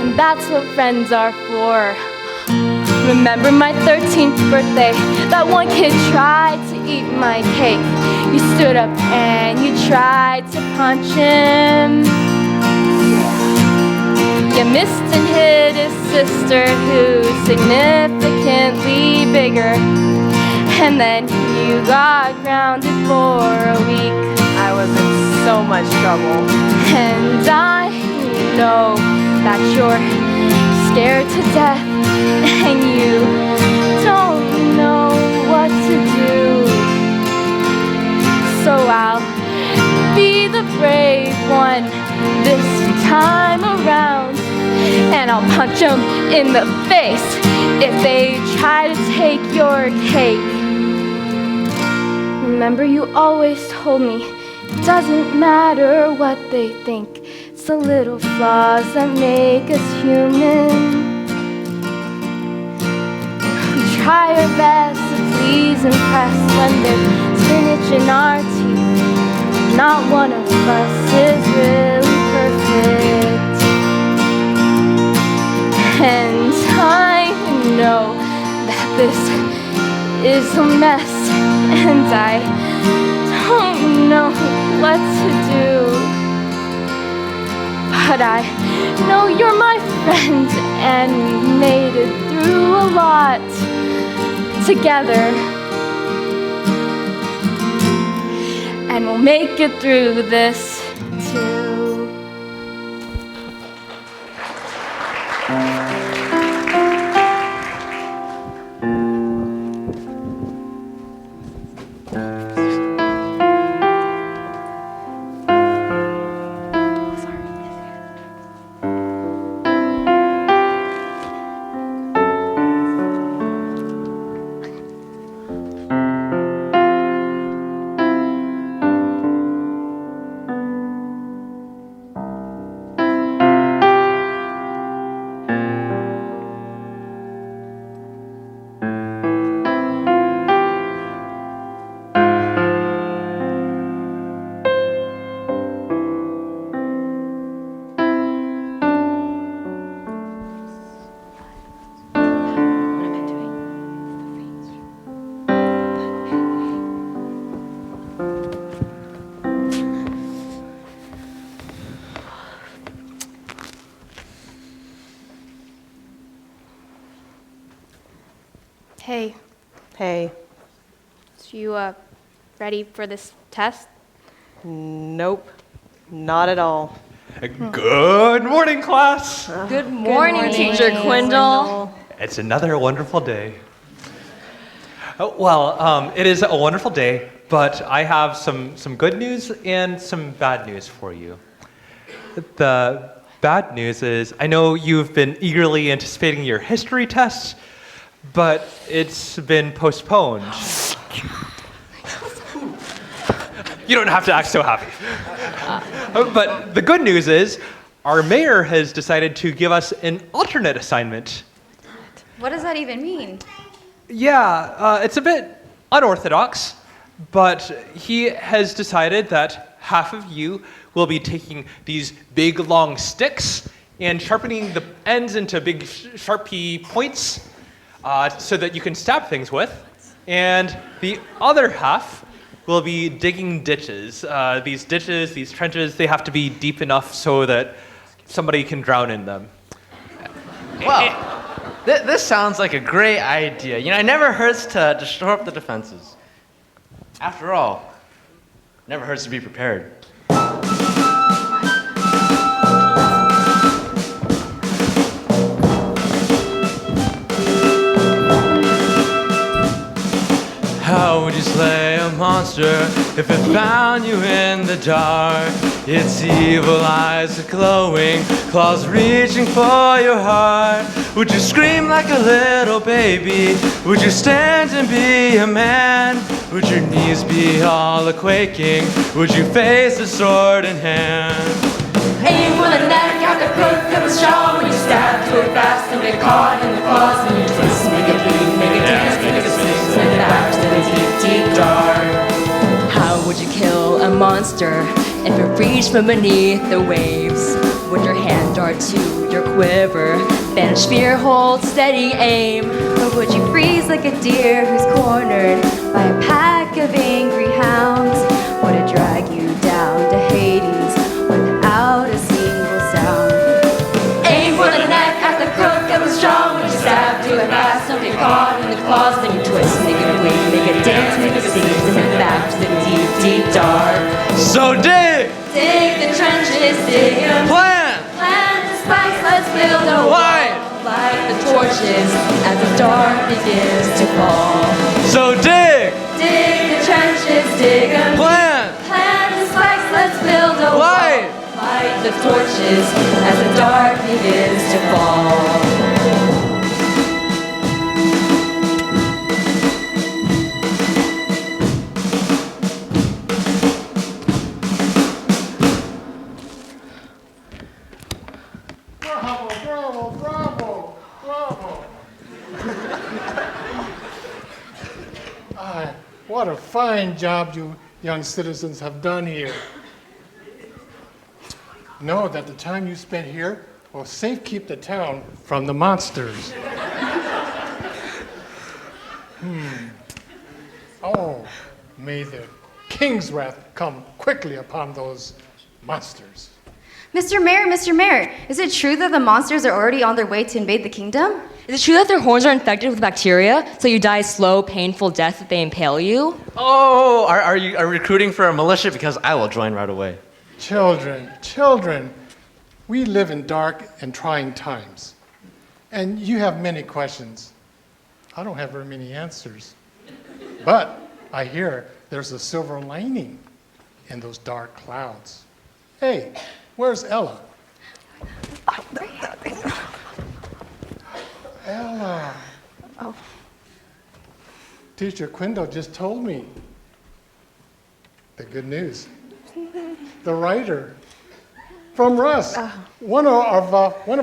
And that's what friends are for. Remember my 13th birthday? That one kid tried to eat my cake. You stood up and you tried to punch him. You missed and hit his sister, who's significantly bigger. And then you got grounded for a week. I was in so much trouble. And I know that you're scared to death, and you don't know what to do. So I'll be the brave one this time around, and I'll punch them in the face if they try to take your cake. Remember, you always told me it doesn't matter what they think, it's the little flaws that make us human. We try our best to please and impress when there's spinach in our teeth. Not one of us is really perfect. And I know that this is a mess, and I don't know what to do. But I know you're my friend, and we made it through a lot together. And we'll make it through this too. Hey. Hey. So you ready for this test? Nope. Not at all. Good morning, class. Good morning, Teacher Quindle. It's another wonderful day. Well, it is a wonderful day, but I have some good news and some bad news for you. The bad news is I know you've been eagerly anticipating your history test, but it's been postponed. You don't have to act so happy. But the good news is our mayor has decided to give us an alternate assignment. What does that even mean? Yeah, it's a bit unorthodox, but he has decided that half of you will be taking these big long sticks and sharpening the ends into big sharpie points so that you can stab things with. And the other half will be digging ditches. These ditches, these trenches, they have to be deep enough so that somebody can drown in them. Wow, this sounds like a great idea. You know, it never hurts to shore up the defenses. After all, it never hurts to be prepared. How would you slay a monster if it found you in the dark? Its evil eyes are glowing, claws reaching for your heart. Would you scream like a little baby? Would you stand and be a man? Would your knees be all a-quaking? Would you face a sword in hand? Aim for the neck at the crook of his jaw. When you stab to it fast and get caught in the claws, then you twist, make it bleed, make it dance, make it sing, send it back to the deep, deep dark. How would you kill a monster if it reached from beneath the waves? Would your hand dart to your quiver, then spear hold steady aim? Or would you freeze like a deer who's cornered by a pack of angry hounds? Would it drag you down to Hades without a single sound? Aim for the neck at the crook of his jaw. When you stab to it fast, don't get caught in the claws, then you twist, make it bleed, make it dance, make it sing, send it back to the deep, deep dark. So dig! Dig the trenches, dig 'em. Plant! Plant the spikes, let's build a Light! wall. Light the torches as the dark begins to fall. So dig! Dig the trenches, dig 'em. Plant! Plant the spikes, let's build a Light! wall. Light the torches as the dark begins to fall. What a fine job you young citizens have done here. Know that the time you spent here will safe keep the town from the monsters. Oh, may the king's wrath come quickly upon those monsters. Mr. Mayor, is it true that the monsters are already on their way to invade the kingdom? Is it true that their horns are infected with bacteria, so you die a slow, painful death if they impale you? Oh, are you recruiting for a militia? Because I will join right away. Children, we live in dark and trying times. And you have many questions. I don't have very many answers. But I hear there's a silver lining in those dark clouds. Hey, where's Ella? Ella. Oh. Teacher Quindle just told me the good news. The writer from Russ, one of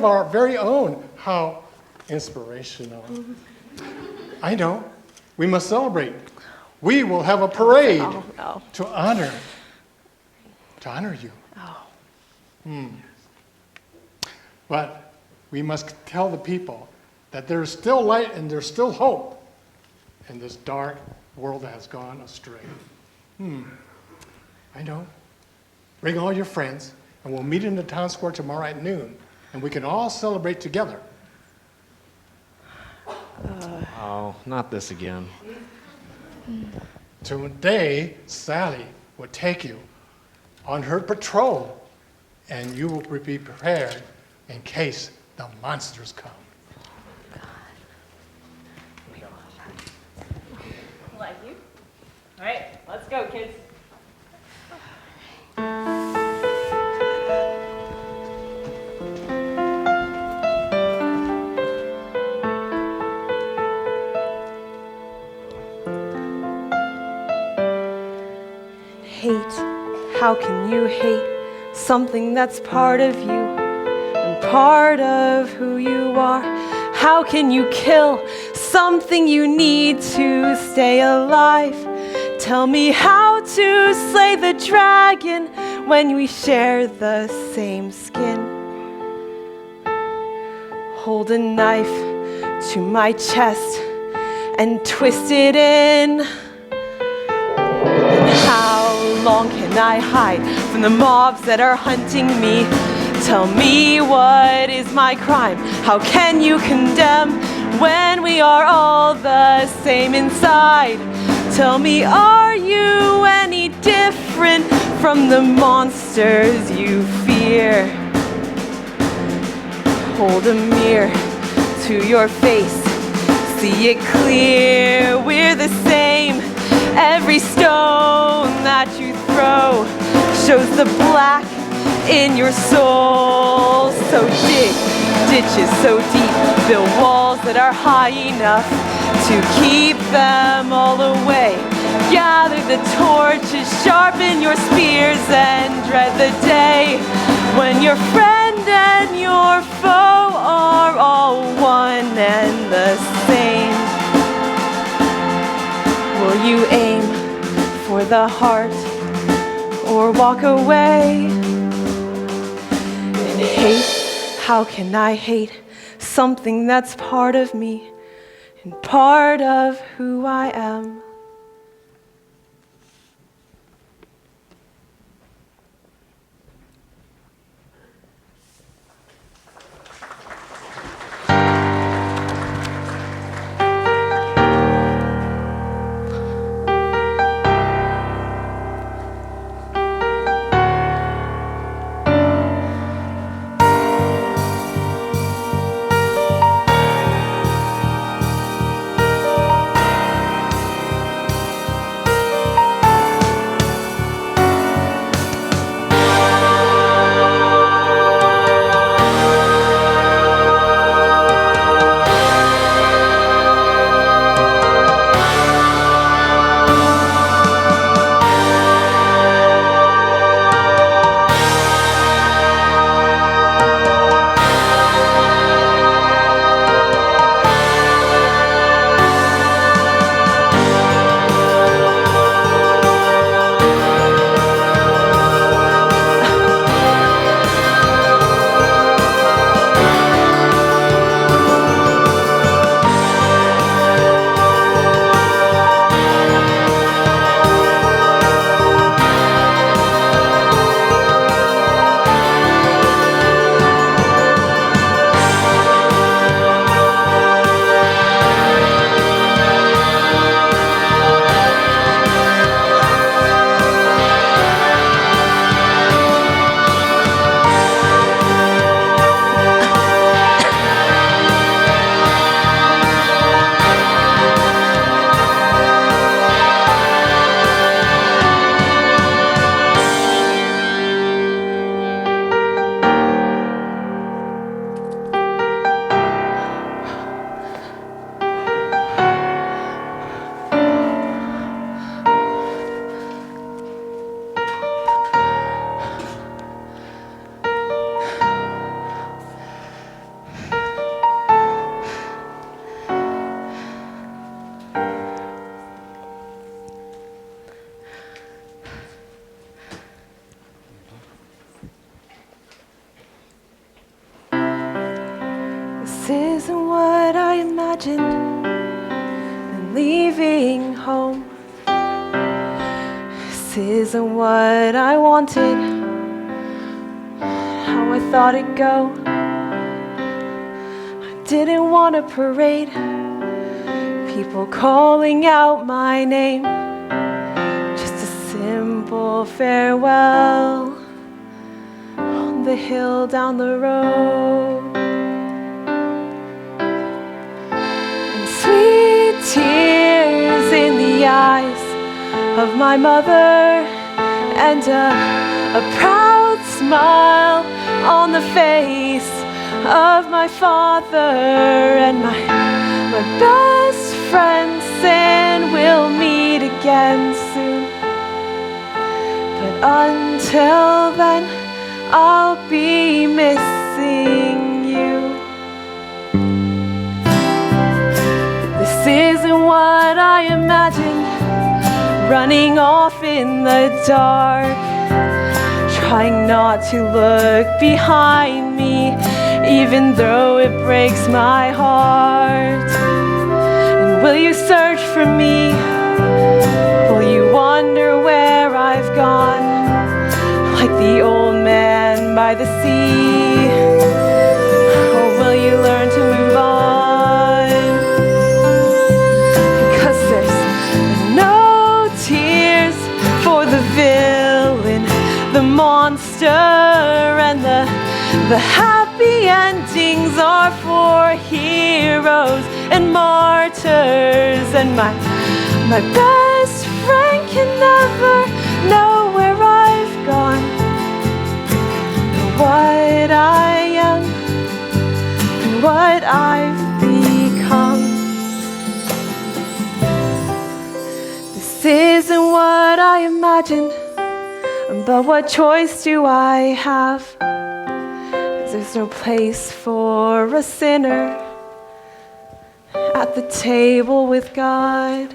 our very own. How inspirational. I know. We must celebrate. We will have a parade to honor you. But we must tell the people that there is still light and there's still hope in this dark world that has gone astray. I know. Bring all your friends, and we'll meet in the town square tomorrow at noon, and we can all celebrate together. Oh, not this again. Today, Sally will take you on her patrol, and you will be prepared in case the monsters come. Like you? All right, let's go, kids. Hate. How can you hate something that's part of you and part of who you are? How can you kill something you need to stay alive? Tell me how to slay the dragon when we share the same skin. Hold a knife to my chest and twist it in. And how long can I hide from the mobs that are hunting me? Tell me, what is my crime? How can you condemn when we are all the same inside? Tell me, are you any different from the monsters you fear? Hold a mirror to your face, see it clear, we're the same. Every stone that you throw shows the black in your soul. So dig ditches so deep, build walls that are high enough to keep them all away. Gather the torches, sharpen your spears, and dread the day when your friend and your foe are all one and the same. Will you aim for the heart or walk away? And hate, how can I hate something that's part of me and part of who I am? This isn't what I imagined when leaving home. This isn't what I wanted, how I thought it'd go. I didn't want a parade, people calling out my name. Just a simple farewell on the hill down the road. Tears in the eyes of my mother and a proud smile on the face of my father, and my best friend saying we'll meet again soon. But until then, I'll be missing you. I imagined, running off in the dark, trying not to look behind me, even though it breaks my heart. And will you search for me? Will you wonder where I've gone, like the old man by the sea? Or will you learn to move on? Because there's no tears for the villain, the monster, and the happy endings are for heroes and martyrs. And my best friend can never know where I've gone, or what I am, and what I've become. This isn't what I imagined, but what choice do I have? 'Cause there's no place for a sinner at the table with God.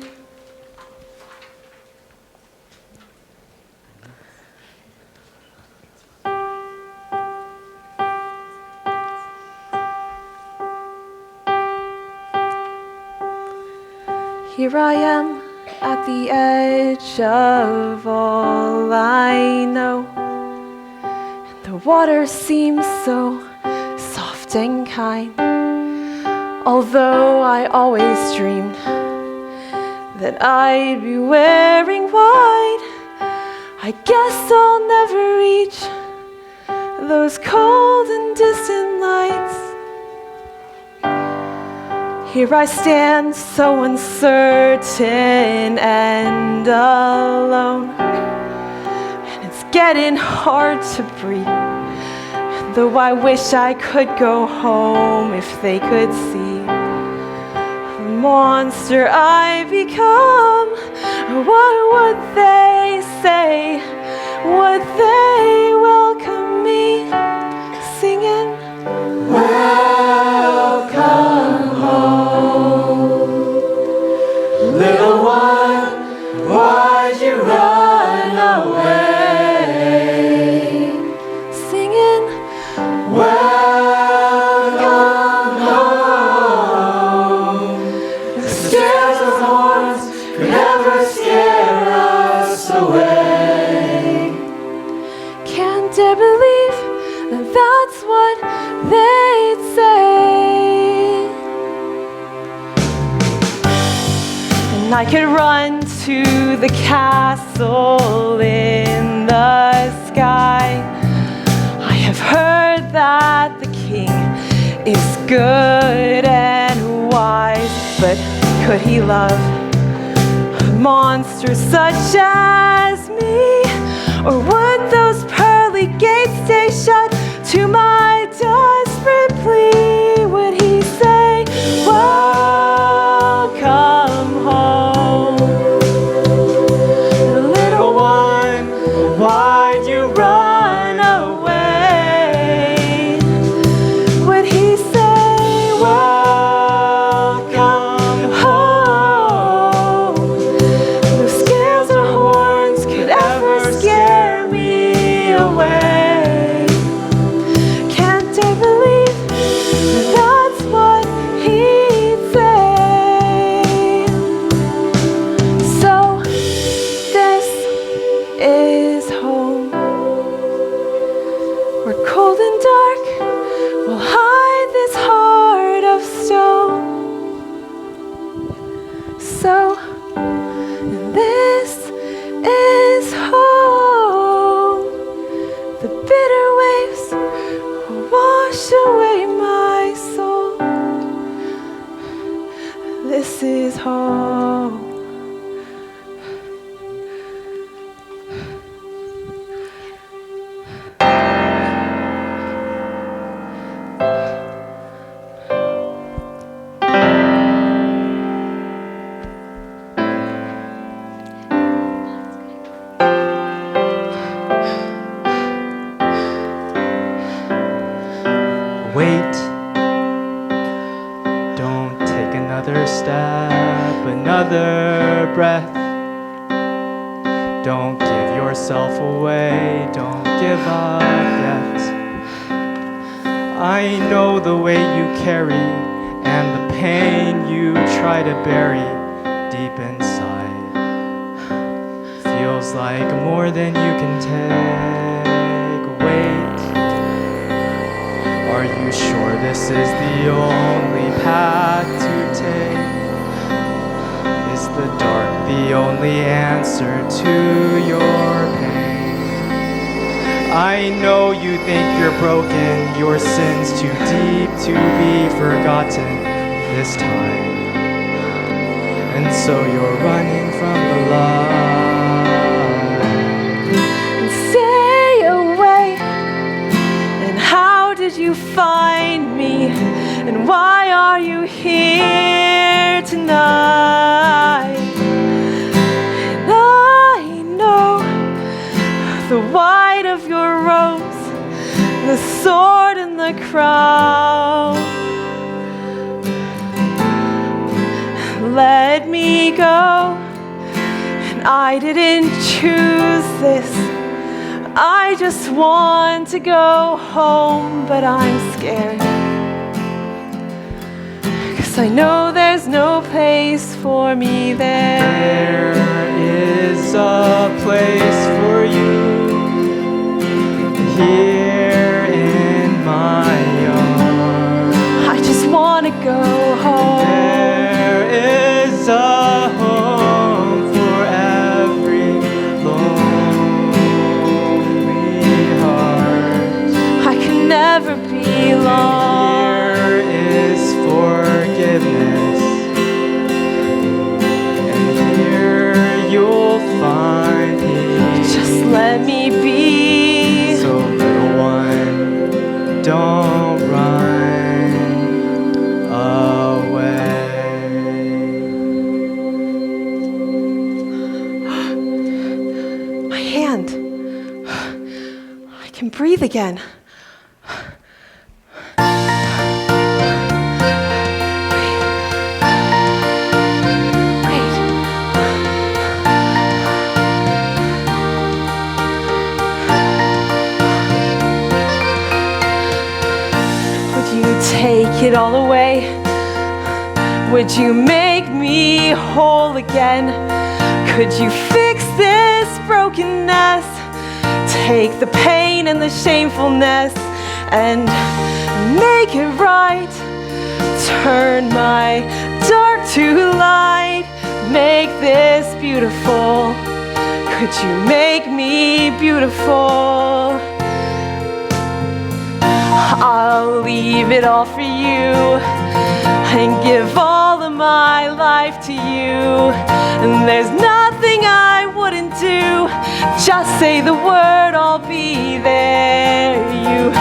Here I am at the edge of all I know, and the water seems so soft and kind. Although I always dreamed that I'd be wearing white, I guess I'll never reach those cold and distant lights. Here I stand, so uncertain and alone, and it's getting hard to breathe, though I wish I could go home if they could see the monster I become. What would they say? Would they welcome me singing, "Welcome home, little one, why'd you run away?" Singing, "Welcome home, the scares of horns could never scare us away." Can't dare believe that that's what they'd say. And I could run to the castle in the sky. I have heard that the king is good and wise, but could he love monsters such as me? Or would those pearly gates stay shut to my desperate plea? Would he say, "Welcome home, little one, why'd you run away?" Would he say, "Welcome home, no scares or horns could ever scare me away"? Can't I believe that that's what he'd say? So this is home, where cold and dark will hide this heart of stone. So this is home. The bitter waves will wash away my soul. This is home. Wait, don't take another step. another breath. Don't give yourself away, don't give up yet. I know the way you carry and the pain you try to bury deep inside. Feels like more than you can take. Wait, are you sure this is the only path to take? Is the dark the only answer to your pain? I know you think you're broken, your sins too deep to be forgotten this time. And so you're running from the light. Stay away. And how did you find me? And why are you here tonight? And I know the white of your rose, the sword and the crown. Let me go, and I didn't choose this. I just want to go home, but I'm scared. 'Cause I know there's no place for me there. There is a place for you here in my arms. I just want to go home. There is a home for every lonely heart. I can never be alone. Here is forgiveness, and here you'll find peace. Just let me be. So little one, don't run away. My hand. I can breathe again. Take it all away. Would you make me whole again? Could you fix this brokenness? Take the pain and the shamefulness and make it right. Turn my dark to light. Make this beautiful. Could you make me beautiful? I'll leave it all for you and give all of my life to you. And there's nothing I wouldn't do. Just say the word, I'll be there. You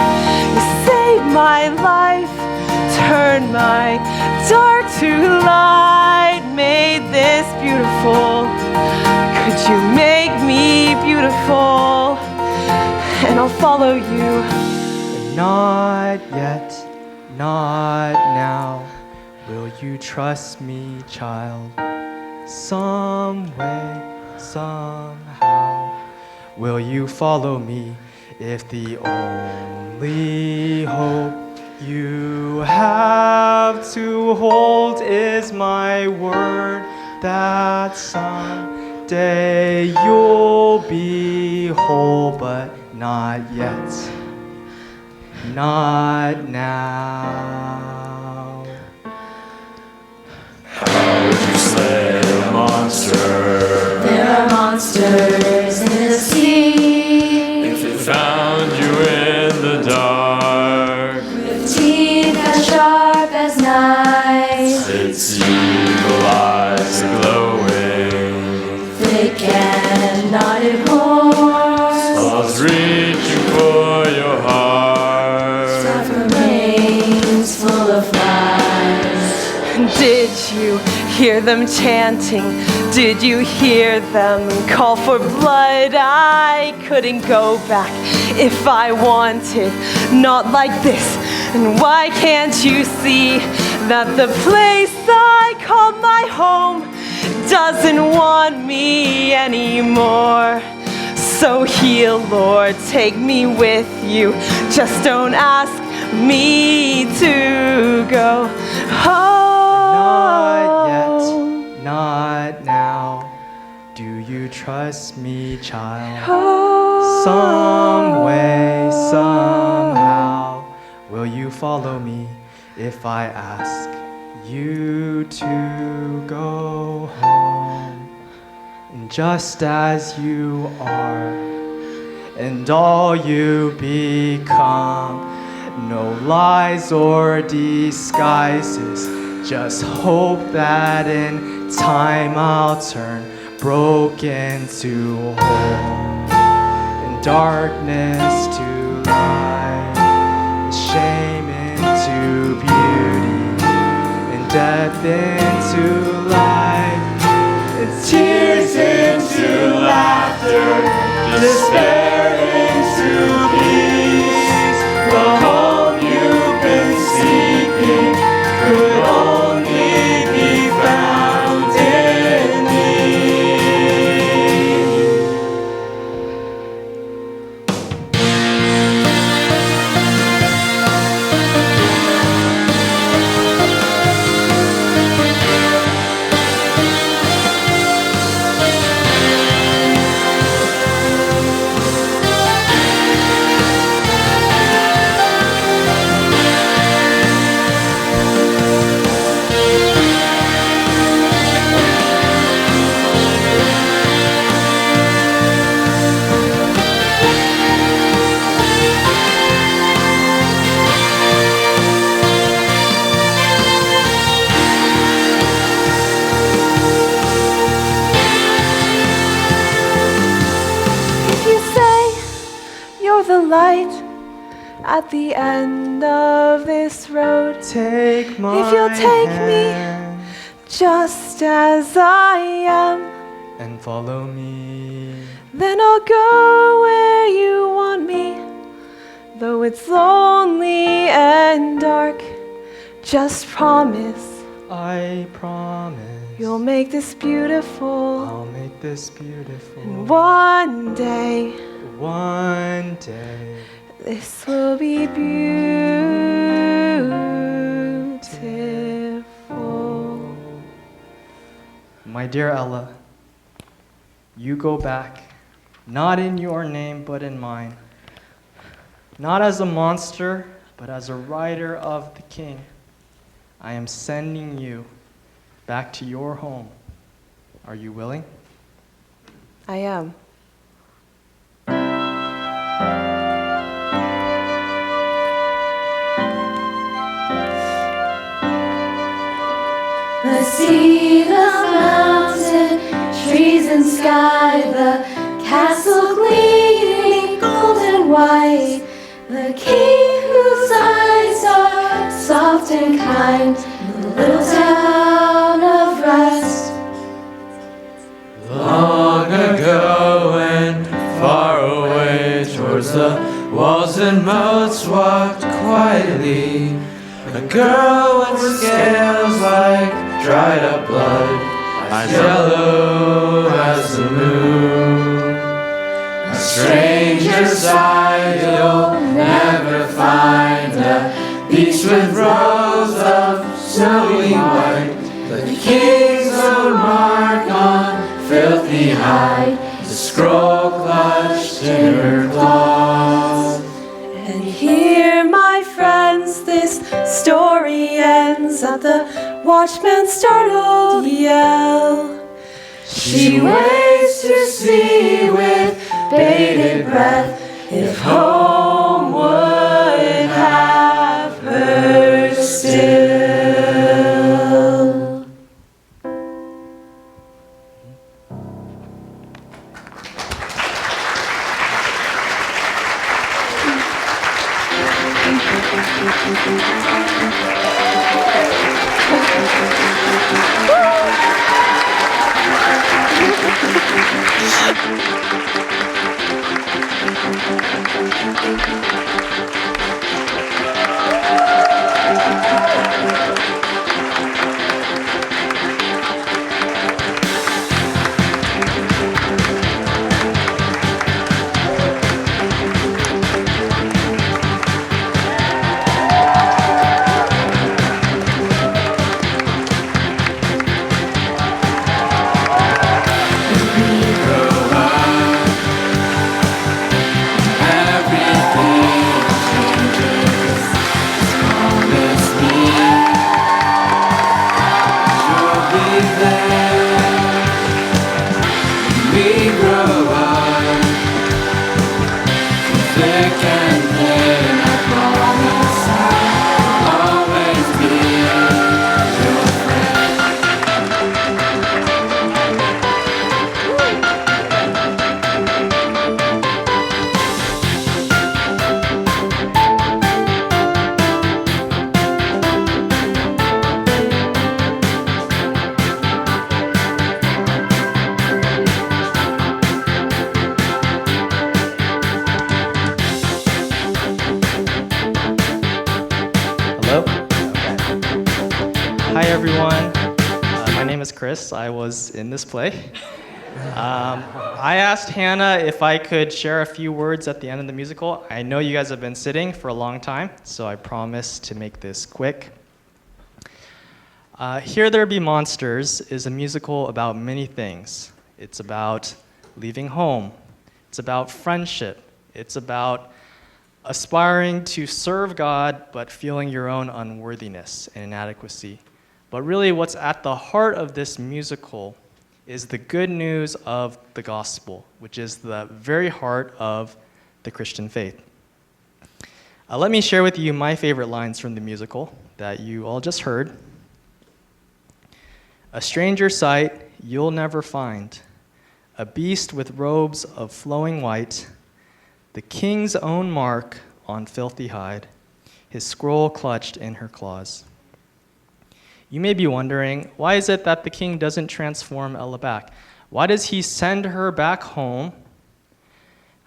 saved my life, turned my dark to light, made this beautiful. Could you make me beautiful? And I'll follow you. Not yet, not now. Will you trust me, child? Some way, somehow. Will you follow me if the only hope you have to hold is my word that someday you'll be whole, but not yet? Not now. How would you slay a monster? There are monsters in the sea. If it found you in the dark, With teeth as sharp as knives, its evil eyes are glowing, thick and knotted horns, claws reaching for your heart. remains full of flies. Did you hear them chanting? Did you hear them call for blood? I couldn't go back if I wanted, not like this. And why can't you see that the place I call my home doesn't want me anymore. So heal, Lord, take me with you. Just don't ask me to go home. Not yet, not now. Do you trust me, child? Some way, somehow, will you follow me if I ask you to go home? And just as you are, and all you become, no lies or disguises, just hope that in time I'll turn broken to whole, and darkness to light, and shame into beauty, and death into life, and tears into laughter, despair into peace. The home you've been seeking could only be found in me. The light at the end of this road. Take my If you'll take hand me just as I am, and follow me, then I'll go where you want me. Though it's lonely and dark, just promise I promise you'll make this beautiful. I'll make this beautiful. And one day, one day, this will be beautiful. My dear Ella, you go back, not in your name, but in mine. Not as a monster, but as a rider of the King. I am sending you back to your home. Are you willing? I am. The sea, the mountain, trees and sky, the castle gleaming gold and white, the king whose eyes are soft and kind, the little town of rest. Long ago and far away towards the walls and moats walked quietly a girl with scales like dried up blood, eyes yellow as the moon. A stranger sight you'll never find, a beach with rows of snowy white, the king's own mark on filthy hide, the scroll clutched in her claws. And here, my friends, this story ends at the watchman's startled yell. She waves to sea with bated breath, if home would have her still. there. We grow up through thick and thin. I promise I'll always be your friend. Hello? Okay. Hi, everyone. My name is Chris. I was in this play. I asked Hannah if I could share a few words at the end of the musical. I know you guys have been sitting for a long time, so I promise to make this quick. Here There Be Monsters is a musical about many things. It's about leaving home. It's about friendship. It's about aspiring to serve God, but feeling your own unworthiness and inadequacy. But really, what's at the heart of this musical is the good news of the gospel, which is the very heart of the Christian faith. Let me share with you my favorite lines from the musical that you all just heard. A stranger sight you'll never find, a beast with robes of flowing white, the king's own mark on filthy hide, his scroll clutched in her claws. You may be wondering, why is it that the king doesn't transform Ella back? Why does he send her back home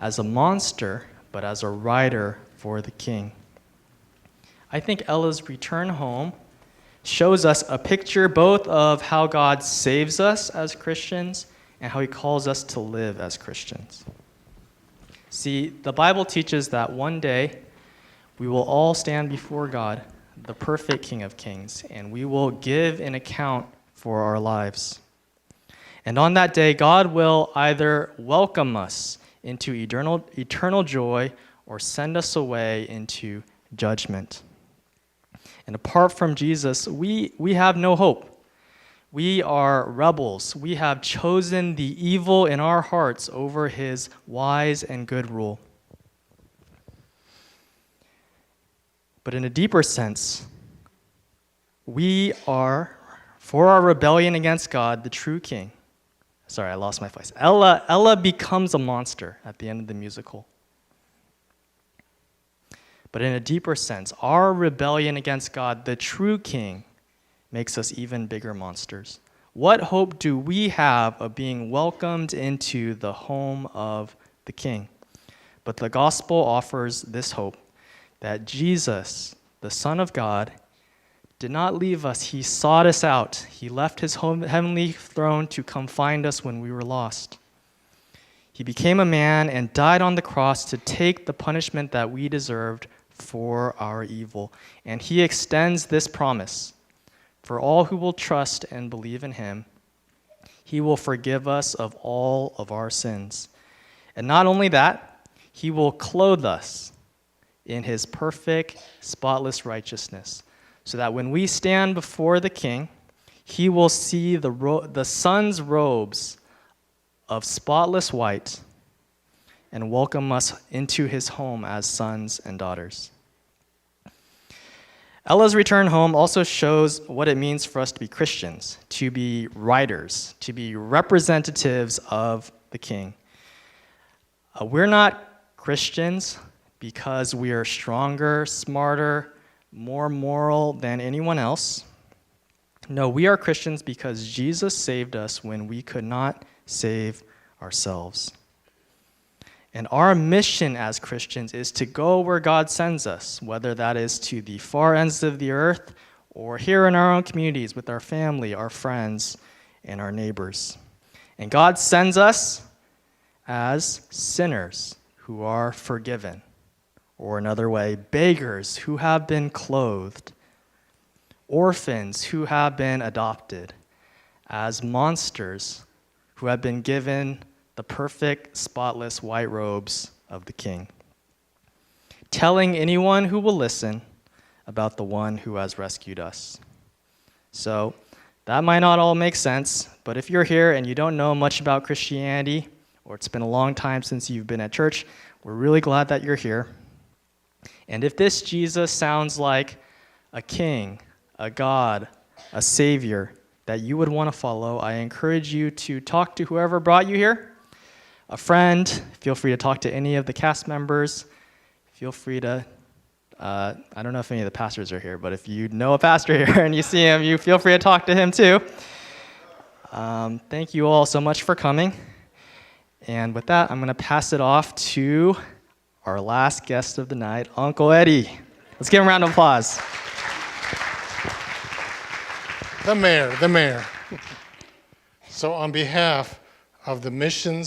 as a monster, but as a rider for the king? I think Ella's return home shows us a picture both of how God saves us as Christians and how he calls us to live as Christians. See, the Bible teaches that one day we will all stand before God, the perfect King of Kings, and we will give an account for our lives. And on that day, God will either welcome us into eternal joy or send us away into judgment. And apart from Jesus, we have no hope. We are rebels. We have chosen the evil in our hearts over his wise and good rule. But in a deeper sense, we are, for our rebellion against God, the true king. Sorry, I lost my voice. Ella becomes a monster at the end of the musical. But in a deeper sense, our rebellion against God, the true king, makes us even bigger monsters. What hope do we have of being welcomed into the home of the king? But the gospel offers this hope, that Jesus, the Son of God, did not leave us. He sought us out. He left his heavenly throne to come find us when we were lost. He became a man and died on the cross to take the punishment that we deserved for our evil. And he extends this promise. For all who will trust and believe in him, he will forgive us of all of our sins. And not only that, he will clothe us in his perfect, spotless righteousness, so that when we stand before the king, he will see the son's robes of spotless white and welcome us into his home as sons and daughters. Ella's return home also shows what it means for us to be Christians, to be riders, to be representatives of the king. We're not Christians because we are stronger, smarter, more moral than anyone else. No, we are Christians because Jesus saved us when we could not save ourselves. And our mission as Christians is to go where God sends us, whether that is to the far ends of the earth or here in our own communities with our family, our friends, and our neighbors. And God sends us as sinners who are forgiven, or another way, beggars who have been clothed, orphans who have been adopted, as monsters who have been given the perfect, spotless white robes of the king, telling anyone who will listen about the one who has rescued us. So, That might not all make sense, but if you're here and you don't know much about Christianity, or it's been a long time since you've been at church, we're really glad that you're here. And if this Jesus sounds like a king, a God, a savior that you would want to follow, I encourage you to talk to whoever brought you here, a friend. Feel free to talk to any of the cast members. Feel free to, I don't know if any of the pastors are here, but if you know a pastor here and you see him, you feel free to talk to him too. Thank you all so much for coming. And with that, I'm going to pass it off to our last guest of the night, Uncle Eddie. Let's give him a round of applause. The mayor. So on behalf of the missions